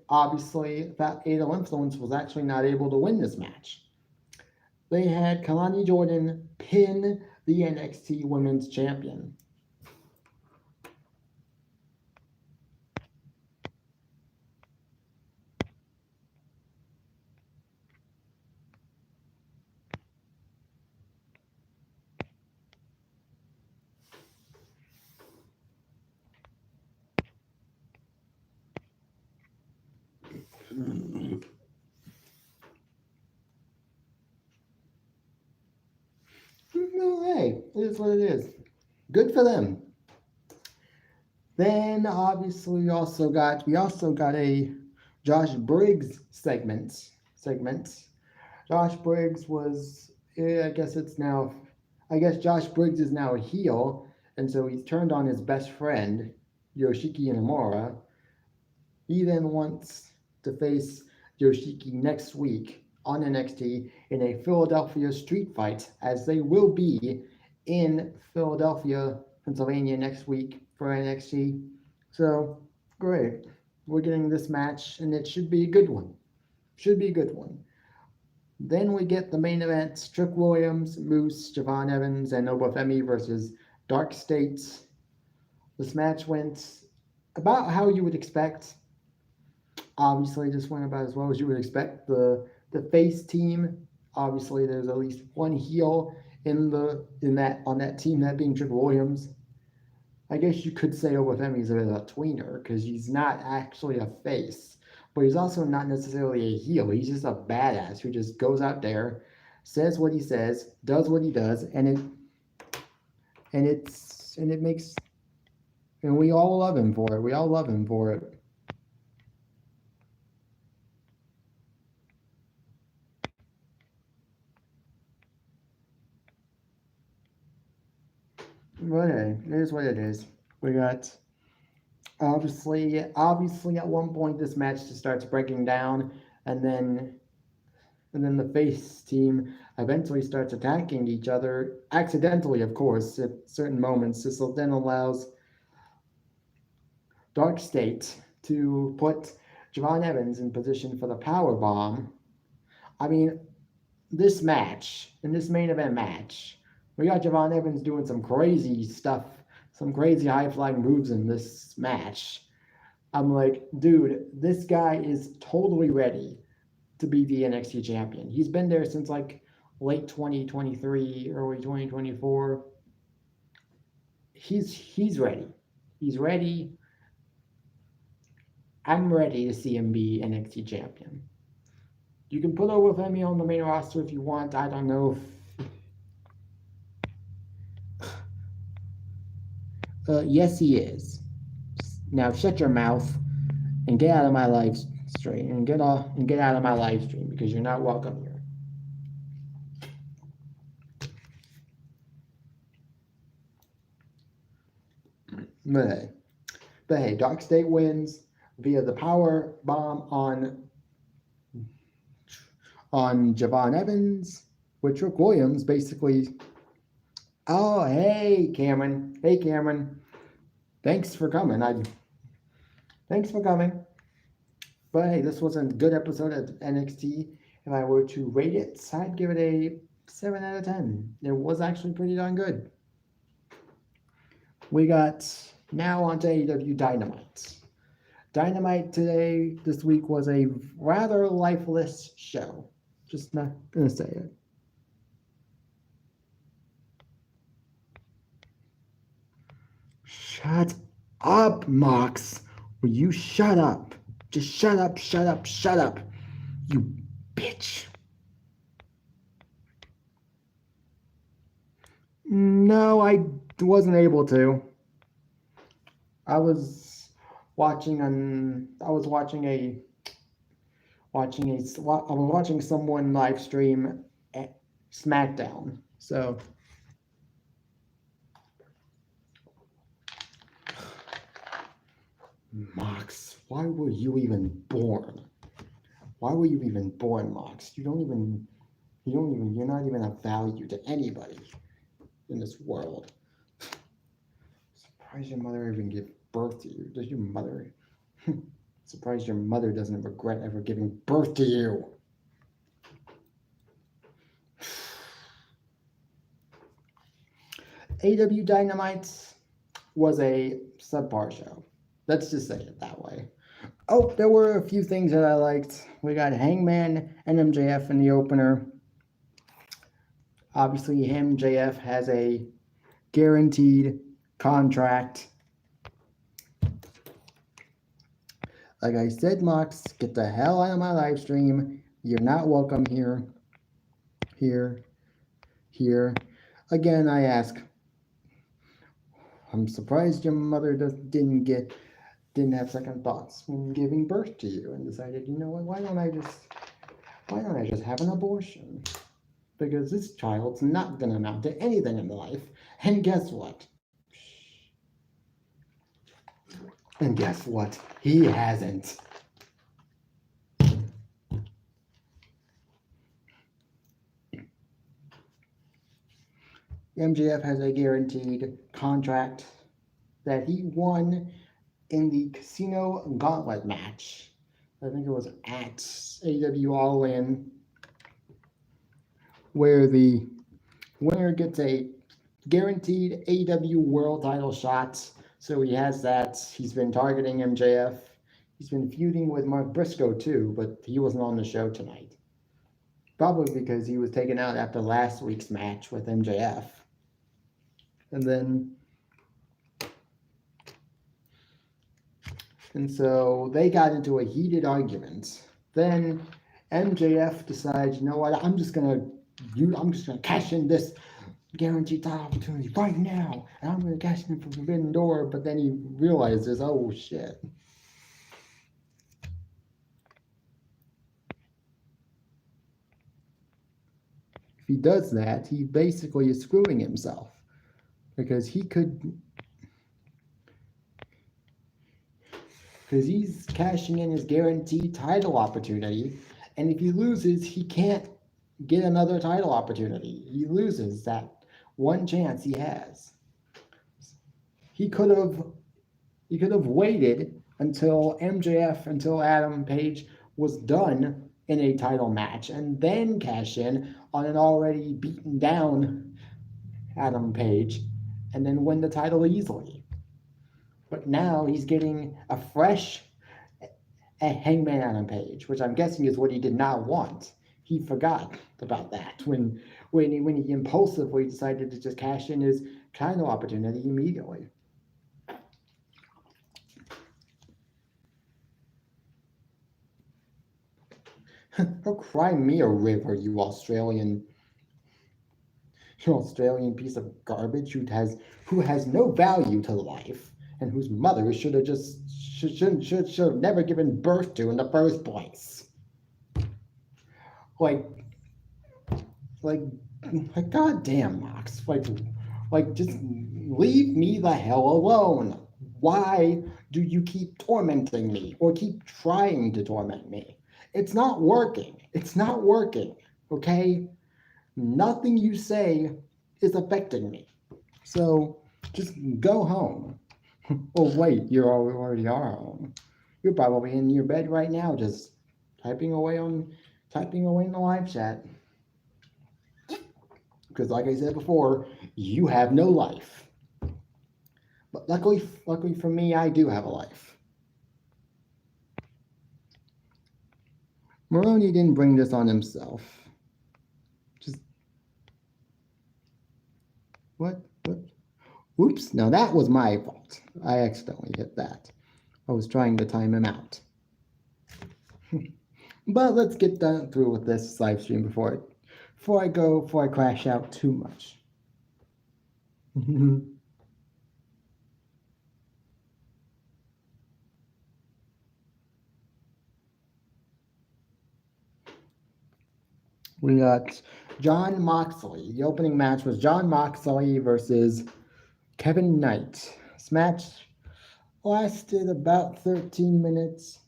Obviously, that Fatal Influence was actually not able to win this match. They had Kalani Jordan pin the NXT Women's Champion. No, hey, it is what it is. Good for them. Then obviously we also got a Josh Briggs segment. Josh Briggs was I guess Josh Briggs is now a heel, and so he's turned on his best friend, Yoshiki Inamura. He then wants to face Yoshiki next week on NXT in a Philadelphia street fight, as they will be in Philadelphia, Pennsylvania next week for NXT. So, great. We're getting this match, and it should be a good one. Then we get the main event, Trick Williams, Moose, Javon Evans, and Obafemi versus Dark States. This match went about how you would expect. Obviously, just went about as well as you would expect. The face team, obviously, there's at least one heel on that team, that being Trick Williams. I guess you could say Obafemi is a bit of a tweener, because he's not actually a face, but he's also not necessarily a heel. He's just a badass who just goes out there, says what he says, does what he does, and we all love him for it. But hey, it is what it is. We got obviously at one point this match just starts breaking down, and then And then the face team eventually starts attacking each other, accidentally, of course, at certain moments. This then allows Dark State to put Javon Evans in position for the power bomb. I mean, this match, in this main event match, we got Javon Evans doing some crazy stuff, some crazy high flying moves in this match. I'm like, dude, this guy is totally ready to be the NXT champion. He's been there since like late 2023, early 2024. He's ready. He's ready. I'm ready to see him be NXT champion. You can put over Femi on the main roster if you want. I don't know if yes, he is. Now shut your mouth and get out of my live stream and get out of my live stream because you're not welcome here. But hey, Dark State wins via the power bomb on Javon Evans, with Trick Williams basically. Oh, hey Cameron. Hey Cameron. Thanks for coming. Thanks for coming. But hey, this was a good episode of NXT. If I were to rate it, I'd give it a 7 out of 10. It was actually pretty darn good. We got now onto AEW Dynamite. Dynamite this week was a rather lifeless show. Just not gonna say it. Shut up, Mox. Will you shut up? Just shut up, shut up, shut up. You bitch. No, I wasn't able to. I was watching someone live stream at SmackDown. So Mox, why were you even born? Why were you even born, Mox? You're not even of value to anybody in this world. Surprised your mother even gave birth to you. Does your mother? Surprised your mother doesn't regret ever giving birth to you. AEW Dynamite was a subpar show. Let's just say it that way. Oh, there were a few things that I liked. We got Hangman and MJF in the opener. Obviously, MJF has a guaranteed contract. Like I said, Mox, get the hell out of my live stream. You're not welcome here. Here. Again, I ask. I'm surprised your mother didn't have second thoughts when giving birth to you and decided, you know what, why don't I just have an abortion? Because this child's not gonna amount to anything in life. And guess what? He hasn't. MJF has a guaranteed contract that he won in the Casino Gauntlet match. I think it was at AEW All In, where the winner gets a guaranteed AEW World Title shot. So he has that. He's been targeting MJF. He's been feuding with Mark Briscoe too, but he wasn't on the show tonight. Probably because he was taken out after last week's match with MJF. And so they got into a heated argument. Then MJF decides, you know what, I'm just gonna cash in this guaranteed title opportunity right now, and I'm gonna cash in for Forbidden Door. But then he realizes, oh shit. If he does that, he basically is screwing himself, because he's cashing in his guaranteed title opportunity, And if he loses, he can't get another title opportunity. He loses that one chance he has. He could have waited until until Adam Page was done in a title match and then cash in on an already beaten down Adam Page and then win the title easily. But now he's getting a fresh Hangman Adam Page, which I'm guessing is what he did not want. He forgot about that when he impulsively decided to just cash in his title opportunity immediately. Oh, cry me a river, you Australian piece of garbage who has no value to life and whose mother should have never given birth to in the first place. Like like goddamn Mox. Like just leave me the hell alone. Why do you keep tormenting me or keep trying to torment me? It's not working. It's not working. Okay? Nothing you say is affecting me. So just go home. Oh wait, you already are home. You're probably in your bed right now, just typing away in the live chat. Because like I said before, you have no life. But luckily for me, I do have a life. Maroney didn't bring this on himself. Just what? Oops, now that was my fault. I accidentally hit that. I was trying to time him out. But let's get done through with this live stream before I crash out too much. We got Jon Moxley. The opening match was Jon Moxley versus Kevin Knight. This match lasted about 13 minutes.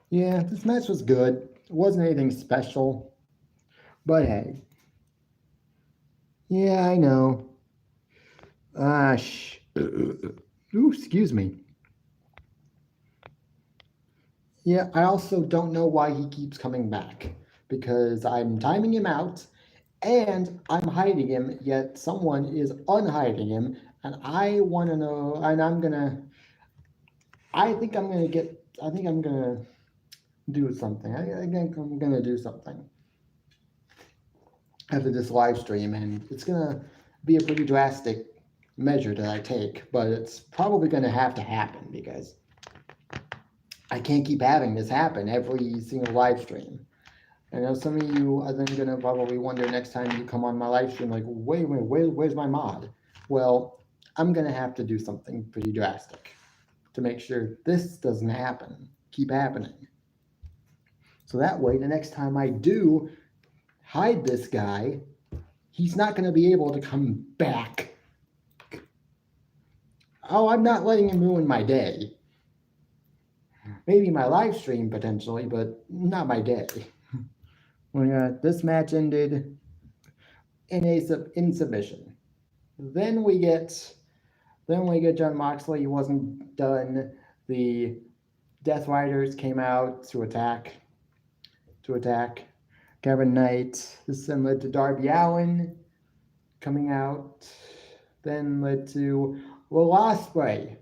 Yeah, this match was good. It wasn't anything special. But hey. Yeah, I know. Ooh, excuse me. Yeah, I also don't know why he keeps coming back. Because I'm timing him out and I'm hiding him, yet someone is unhiding him, and I want to know, and I think I'm gonna do something. I think I'm gonna do something after this live stream, and it's gonna be a pretty drastic measure that I take, but it's probably gonna have to happen because I can't keep having this happen every single live stream. I know some of you are then gonna probably wonder next time you come on my live stream, like, where's my mod? Well, I'm gonna have to do something pretty drastic to make sure this doesn't keep happening. So that way, the next time I do hide this guy, he's not gonna be able to come back. Oh, I'm not letting him ruin my day. Maybe my live stream potentially, but not my day. This match ended in submission. Then we get Jon Moxley. He wasn't done. The Death Riders came out to attack Kevin Knight. This then led to Darby Allin coming out. Then led to Will Ospreay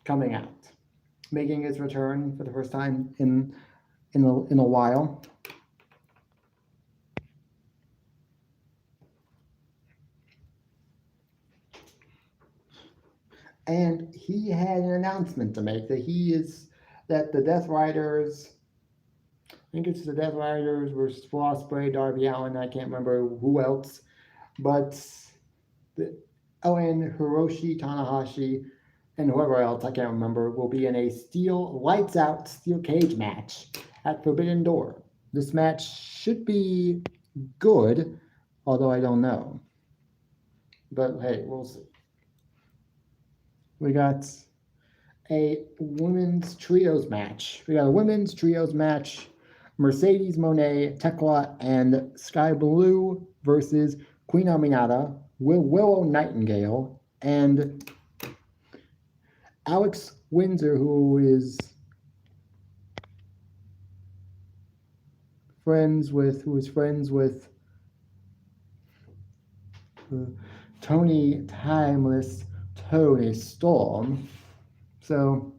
coming out, making his return for the first time in a while. And he had an announcement to make that the Death Riders, I think it's the Death Riders versus Ospreay, Darby Allin, I can't remember who else, but and Hiroshi Tanahashi and whoever else I can't remember will be in a lights out steel cage match at Forbidden Door. This match should be good, although I don't know. But hey, we'll see. We got a women's trios match. Mercedes Moné, Tekla, and Sky Blue versus Queen Aminata, Willow Nightingale, and Alex Windsor, who is friends with Tony Storm. So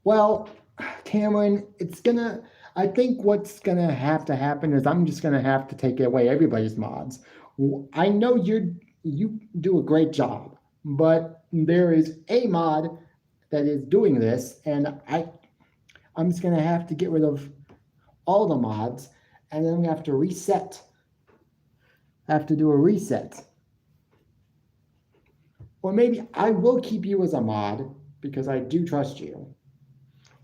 well, Cameron, I think what's gonna have to happen is I'm just gonna have to take away everybody's mods. I know you do a great job, but there is a mod that is doing this, and I'm just gonna have to get rid of all the mods, and then we have to reset. I have to do a reset. Or maybe I will keep you as a mod because I do trust you.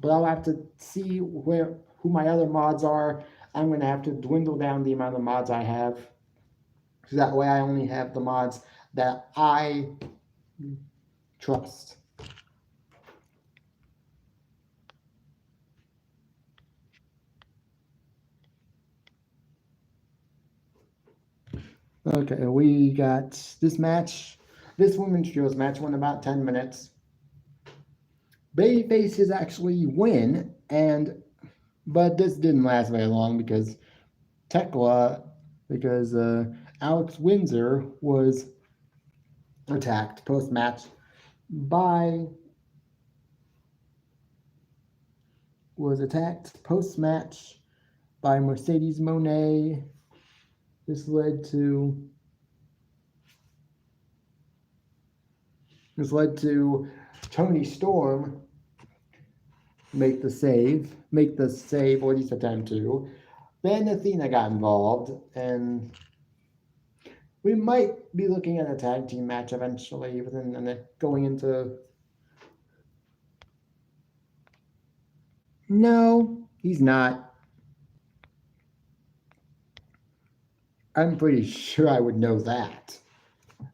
But I'll have to see who my other mods are. I'm going to have to dwindle down the amount of mods I have. So that way I only have the mods that I trust. Okay, we got this match. This women's trios match went about 10 minutes. Babyfaces actually win, but this didn't last very long because Alex Windsor was attacked post-match by Mercedes Moné. This led to Tony Storm make the save, or at least attempt to. Then Athena got involved, and we might be looking at a tag team match eventually, and going into... No, he's not. I'm pretty sure I would know that.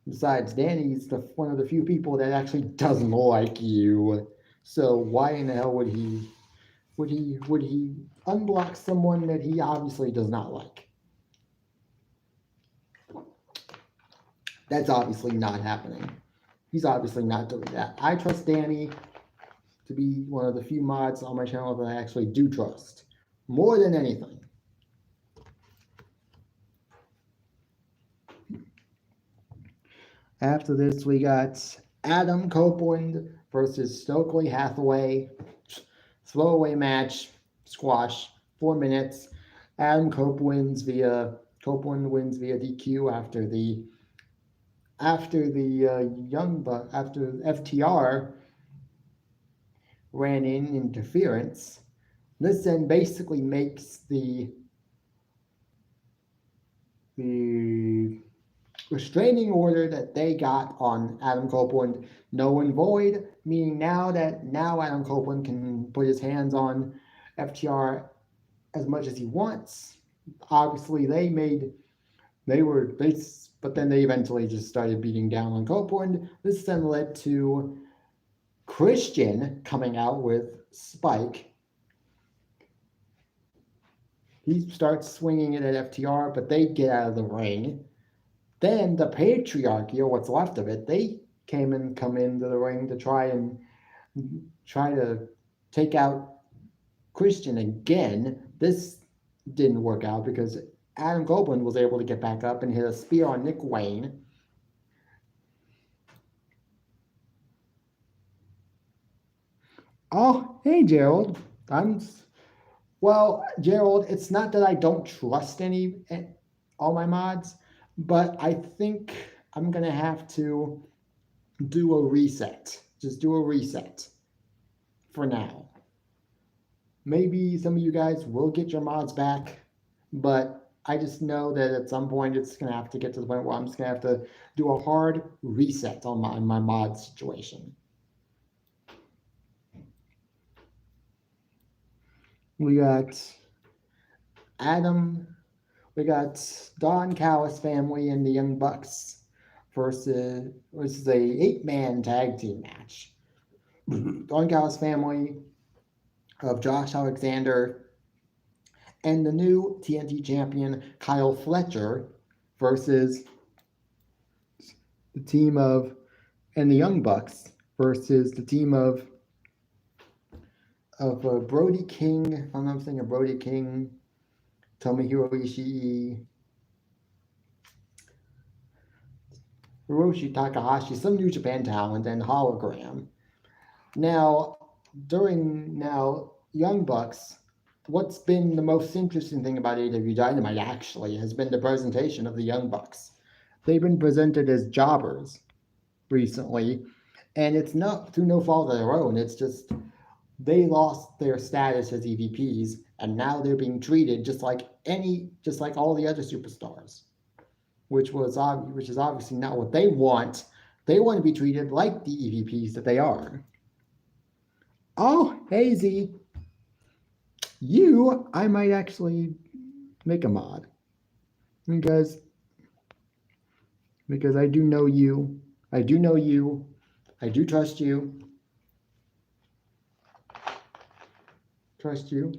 Besides, Danny's one of the few people that actually doesn't like you. So why in the hell would he unblock someone that he obviously does not like? That's obviously not happening. He's obviously not doing that. I trust Danny to be one of the few mods on my channel that I actually do trust. More than anything. After this, we got Adam Copeland versus Stokely Hathaway. Throwaway match, squash, 4 minutes. Adam Copeland wins via DQ after FTR ran in interference. This then basically makes the restraining order that they got on Adam Copeland null and void, meaning now Adam Copeland can put his hands on FTR as much as he wants. Obviously, but then they eventually just started beating down on Copeland. This then led to Christian coming out with Spike. He starts swinging it at FTR, but they get out of the ring. Then the Patriarchy, or what's left of it, they come into the ring to try to take out Christian again. This didn't work out because Adam Copeland was able to get back up and hit a spear on Nick Wayne. Oh, hey, Gerald. Gerald, it's not that I don't trust all my mods, but I think I'm going to have to do a reset. Just do a reset for now. Maybe some of you guys will get your mods back, but I just know that at some point it's gonna have to get to the point where I'm just gonna have to do a hard reset on my mod situation. We got Adam, we got Don Callis family and the Young Bucks versus a 8-man tag team match. Don Callis family of Josh Alexander and the new TNT champion Kyle Fletcher versus the team of and the Young Bucks versus the team of Brody King. I'm not saying of Brody King, Tomohiro Ishii, Hiroshi Takahashi, some New Japan talent, and Hologram. Now, Young Bucks, what's been the most interesting thing about AEW Dynamite actually has been the presentation of the Young Bucks. They've been presented as jobbers recently, and it's not through no fault of their own. It's just they lost their status as EVPs, and now they're being treated just like all the other superstars, which is obviously not what they want. They want to be treated like the EVPs that they are. Oh, Hazy, I might actually make a mod because I do know you. I do trust you.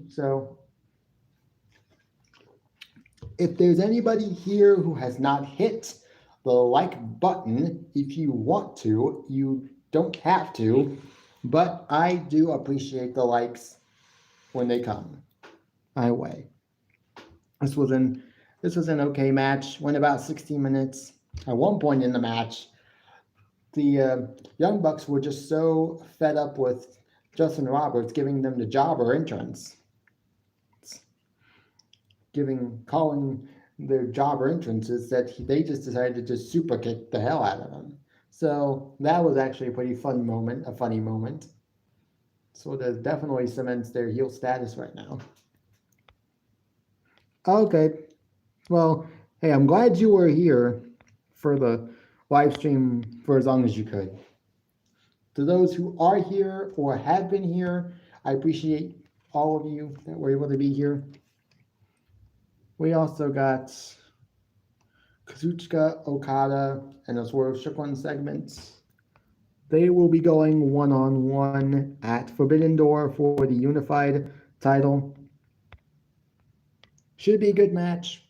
So if there's anybody here who has not hit the like button, if you want to, you don't have to, but I do appreciate the likes when they come my way. This was an okay match. Went about 60 minutes. At one point in the match, the Young Bucks were just so fed up with Justin Roberts giving them the jobber entrance, calling their jobber entrances, that they just decided to just super kick the hell out of him. So that was actually a pretty funny moment. So that definitely cements their heel status right now. Okay, well, hey, I'm glad you were here for the live stream for as long as you could. To those who are here or have been here, I appreciate all of you that were able to be here. We also got Kazuchika Okada and the Swerve Strickland segments. They will be going one-on-one at Forbidden Door for the unified title. Should be a good match.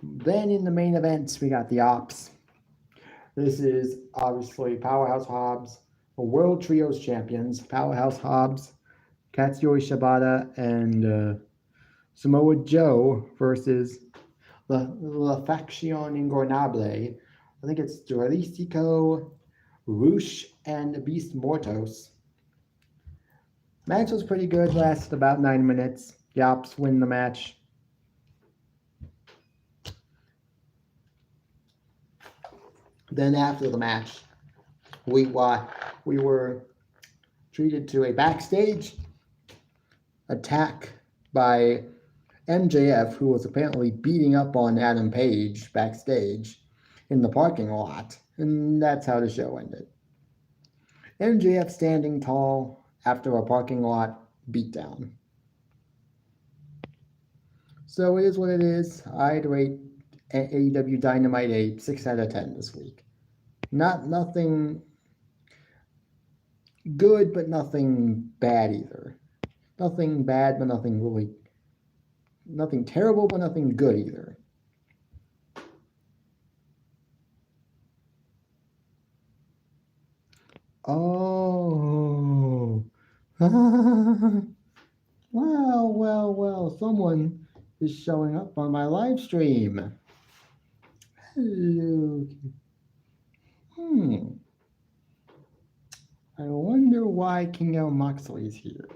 Then in the main event, we got the Ops. This is obviously Powerhouse Hobbs, the World Trios champions. Powerhouse Hobbs, Katsuyori Shibata, and Samoa Joe versus La Faction Ingornable. I think it's Jalisco, Roosh, and Beast Mortos. Match was pretty good, lasted about 9 minutes. The Ops win the match. Then after the match, we were treated to a backstage attack by MJF, who was apparently beating up on Adam Page backstage in the parking lot, and that's how the show ended. MJF standing tall after a parking lot beatdown. So it is what it is. I'd rate AEW Dynamite a 6 out of 10 this week. Nothing good, but nothing bad either. Nothing bad, but nothing terrible, but nothing good either. Oh. Well, someone is showing up on my live stream. Hello. I wonder why King L. Moxley is here.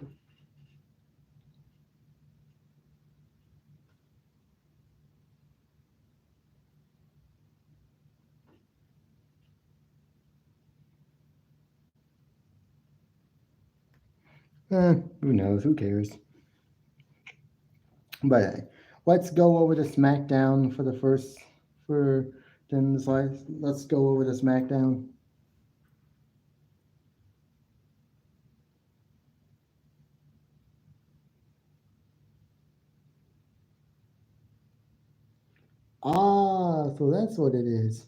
Who knows? Who cares? But let's go over the SmackDown for the first for then let's go over the SmackDown. Ah, so that's what it is.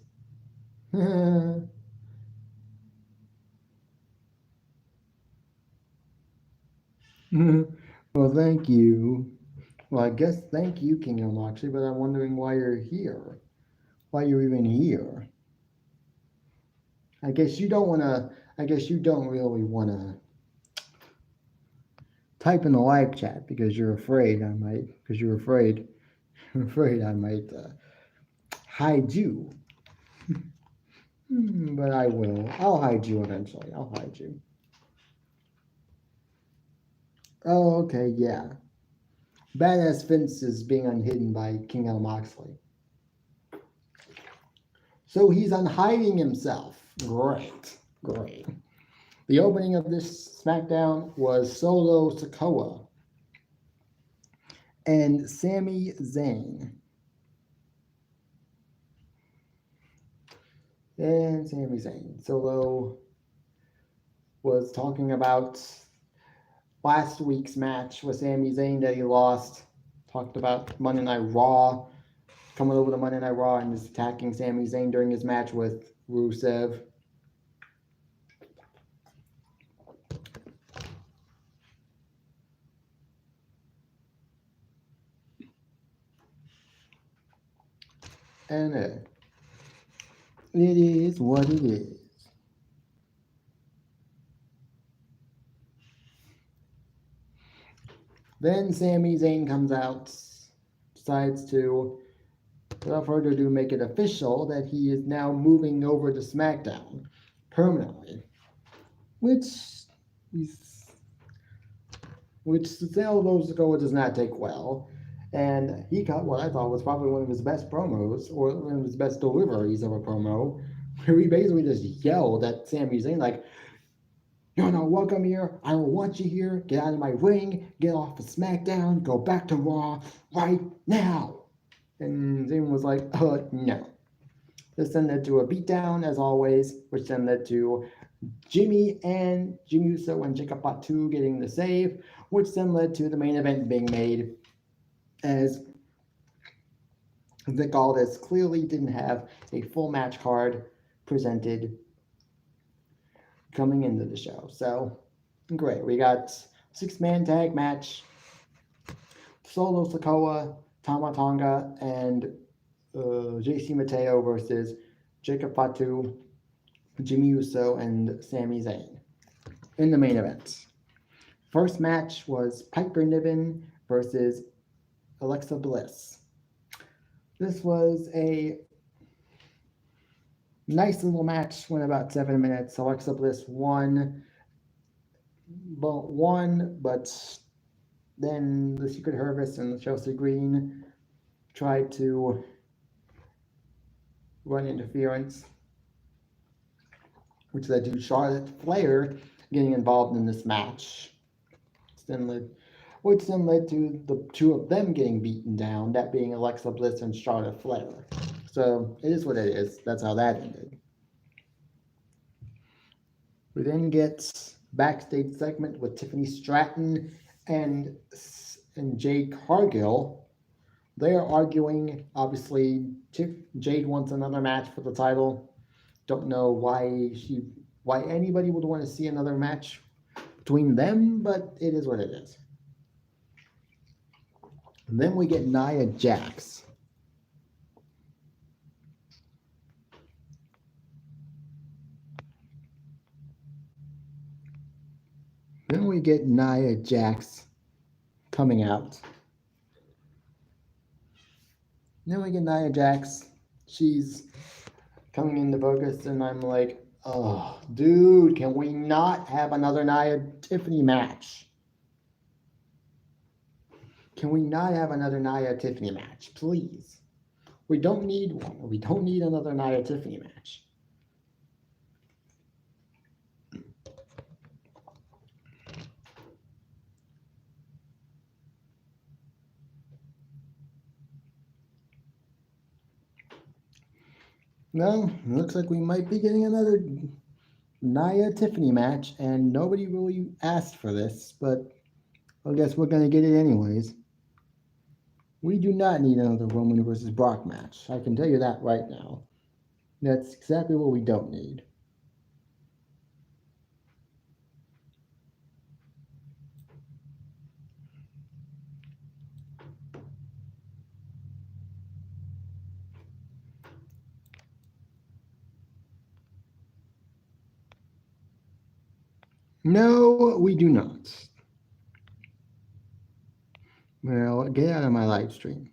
Well, thank you. Well, I guess thank you, King Moxley, but I'm wondering why you're here. Why you're even here. I guess you don't wanna I guess you don't really wanna type in the live chat because you're afraid I might because you're afraid I might hide you. But I will. I'll hide you eventually. I'll hide you. Oh, okay, yeah. Badass Vince is being unhidden by King L. Moxley. So he's unhiding himself. Great. Great. The opening of this SmackDown was Solo Sikoa and Sami Zayn. And Sami Zayn. Solo was talking about last week's match with Sami Zayn that he lost. Talked about Monday Night Raw, coming over to Monday Night Raw and just attacking Sami Zayn during his match with Rusev. And it is what it is. Then Sami Zayn comes out, decides to, without further ado, make it official that he is now moving over to SmackDown permanently, which Cesaro Sikoa does not take well. And he got what I thought was probably one of his best promos, or one of his best deliveries of a promo, where he basically just yelled at Sami Zayn, like, "You're not welcome here. I don't want you here. Get out of my ring. Get off of SmackDown. Go back to Raw right now." And Zayn was like, no. This then led to a beatdown, as always, which then led to Jimmy Uso and Jacob Fatu getting the save, which then led to the main event being made, as Nick Aldis clearly didn't have a full match card presented coming into the show. So, great. We got 6-man tag match. Solo Sikoa, Tama Tonga, and JC Mateo versus Jacob Fatu, Jimmy Uso, and Sami Zayn in the main event. First match was Piper Niven versus Alexa Bliss. This was a nice little match, went about 7 minutes. Alexa Bliss won, but then the Secret Service and Chelsea Green tried to run interference, which led to Charlotte Flair getting involved in this match, which then led to the two of them getting beaten down, that being Alexa Bliss and Charlotte Flair. So it is what it is. That's how that ended. We then get backstage segment with Tiffany Stratton and Jade Cargill. They're arguing. Obviously, Jade wants another match for the title. Don't know why anybody would want to see another match between them, but it is what it is. And then we get Nia Jax. Then we get Nia Jax coming out. Then we get Nia Jax. She's coming into focus, and I'm like, oh, dude, can we not have another Nia Tiffany match? Can we not have another Nia Tiffany match, please? We don't need one. We don't need another Nia Tiffany match. Well, looks like we might be getting another Nia Tiffany match, and nobody really asked for this, but I guess we're gonna get it anyways. We do not need another Roman versus Brock match. I can tell you that right now. That's exactly what we don't need. No, we do not. Well, get out of my live stream.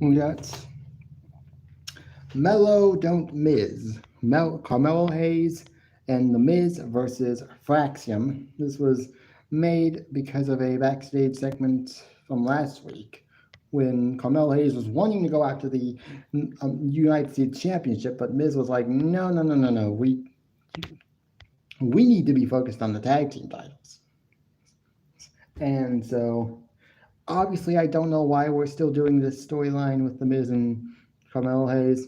We got Mello Don't Miz. Carmelo Hayes and The Miz versus Fraxium. This was made because of a backstage segment from last week when Carmelo Hayes was wanting to go after the United States Championship, but Miz was like, no, no, no, no, no. We need to be focused on the tag team titles. And so obviously I don't know why we're still doing this storyline with The Miz and Carmelo Hayes,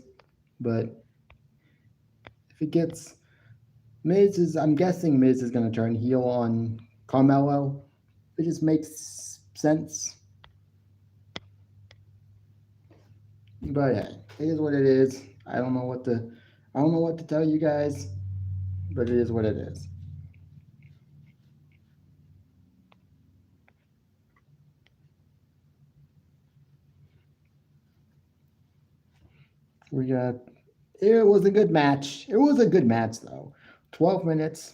but if it gets I'm guessing Miz is going to turn heel on Carmelo. It just makes sense. But yeah, it is what it is. I don't know what to tell you guys, but it is what it is. We got it was a good match. It was a good match though. 12 minutes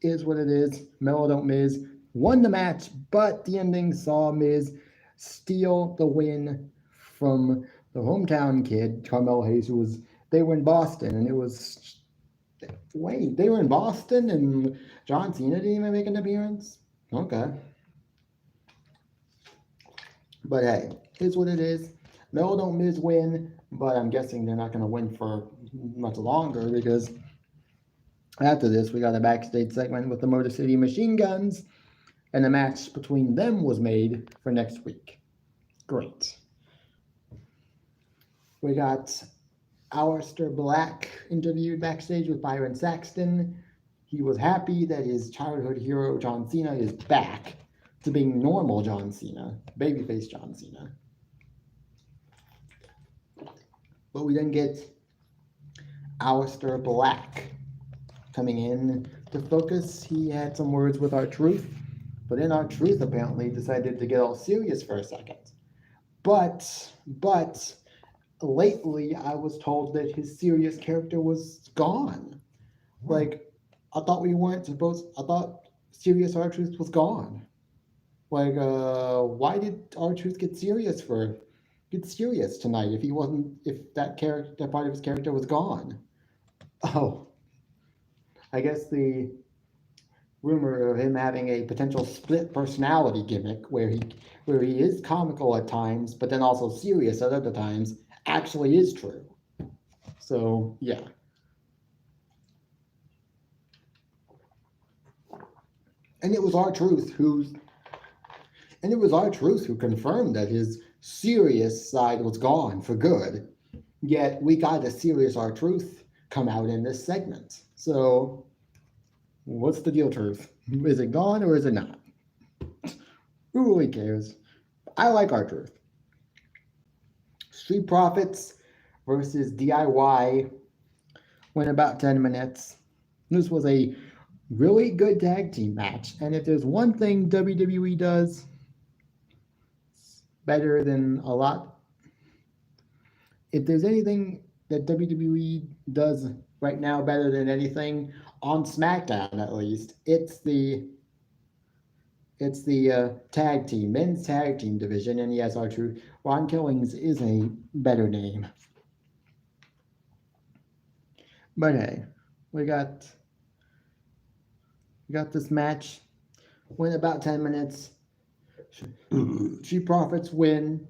is what it is. Mello Don't Miz won the match, but the ending saw Miz steal the win from the hometown kid, Carmelo Hayes, they were in Boston, and it was wait, they were in Boston, and John Cena didn't even make an appearance. Okay, but hey, it's what it is. Mello Don't Miz win, but I'm guessing they're not going to win for much longer because after this we got a backstage segment with the Motor City Machine Guns, and the match between them was made for next week. Great. We got Aleister Black interviewed backstage with Byron Saxton. He was happy that his childhood hero John Cena is back to being normal John Cena, babyface John Cena. But we then get Aleister Black coming in to focus. He had some words with R-Truth, but then R-Truth apparently decided to get all serious for a second. But lately I was told that his serious character was gone. Like, I thought serious R-Truth was gone. Like, why did R-Truth get serious tonight if that part of his character was gone? Oh, I guess the rumor of him having a potential split personality gimmick where he is comical at times but then also serious at other times actually is true. So yeah. And it was R-Truth who confirmed that his serious side was gone for good. Yet we got a serious R-Truth come out in this segment. So what's the deal, Truth? Is it gone or is it not? Who really cares? I like R-Truth. Street Profits versus DIY went about 10 minutes. This was a really good tag team match. And if there's one thing WWE does better than a lot, if there's anything that WWE does right now better than anything on SmackDown, at least, it's the It's the tag team, men's tag team division, and yes, our true Ron Killings is a better name. But hey, we got this match. Went about 10 minutes. Street Profits win,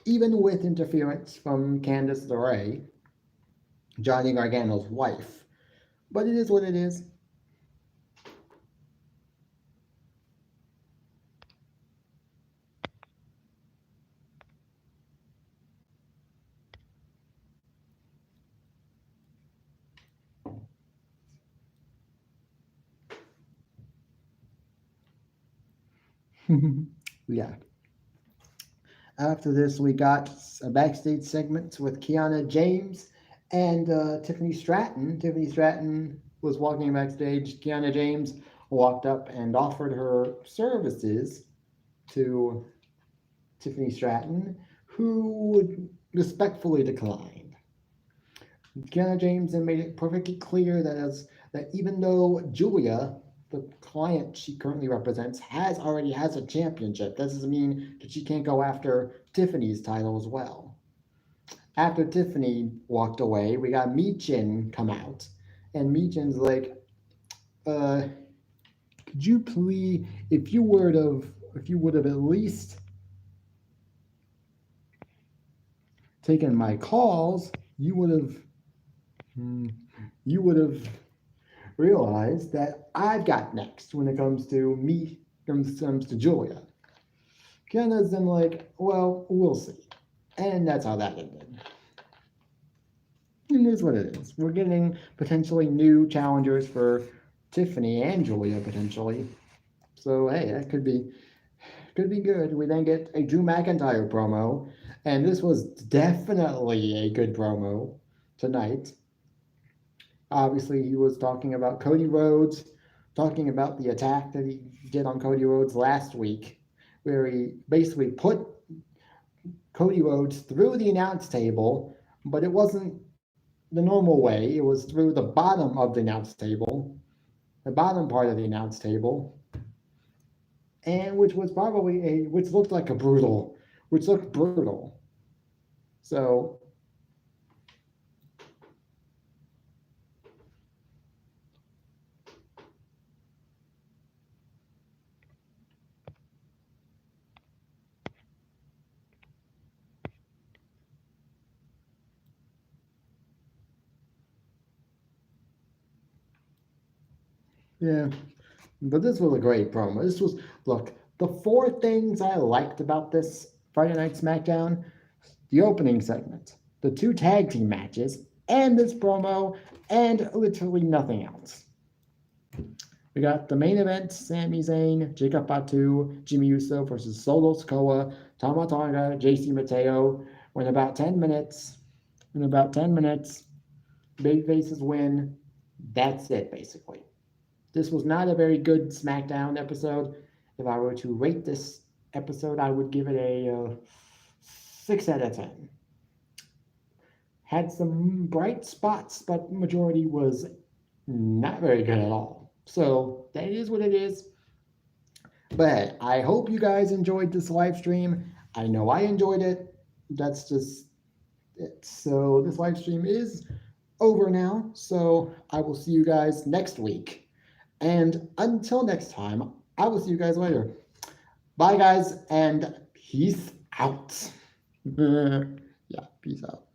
even with interference from Candice LeRae, Johnny Gargano's wife. But it is what it is. Yeah. After this, we got a backstage segment with Kiana James and Tiffany Stratton. Tiffany Stratton was walking backstage. Kiana James walked up and offered her services to Tiffany Stratton, who respectfully declined. Kiana James then made it perfectly clear that even though Julia, the client she currently represents, already has a championship, that doesn't mean that she can't go after Tiffany's title as well. After Tiffany walked away, we got Michin come out, and Michin's like, could you please, if you would have at least taken my calls, you would have realized that I've got next when it comes to me, comes to Julia. Kiana's then like, well, we'll see. And that's how that ended. It is what it is. We're getting potentially new challengers for Tiffany and Julia potentially. So hey, that could be good. We then get a Drew McIntyre promo, and this was definitely a good promo tonight. Obviously, he was talking about Cody Rhodes, talking about the attack that he did on Cody Rhodes last week, where he basically put Cody Rhodes through the announce table, but it wasn't the normal way. It was through the bottom of the announce table, the bottom part of the announce table, and which was probably which looked brutal. So yeah, but this was a great promo. Look, the four things I liked about this Friday Night SmackDown: the opening segment, the two tag team matches, and this promo, and literally nothing else. We got the main event: Sami Zayn, Jacob Fatu, Jimmy Uso versus Solo Sikoa, Tama Tonga, JC Mateo. In about 10 minutes, big faces win. That's it, basically. This was not a very good SmackDown episode. If I were to rate this episode, I would give it a 6 out of 10. Had some bright spots, but majority was not very good at all. So that is what it is. But I hope you guys enjoyed this live stream. I know I enjoyed it. That's just it. So this live stream is over now. So I will see you guys next week. And until next time, I will see you guys later. Bye, guys, and peace out. Yeah, peace out.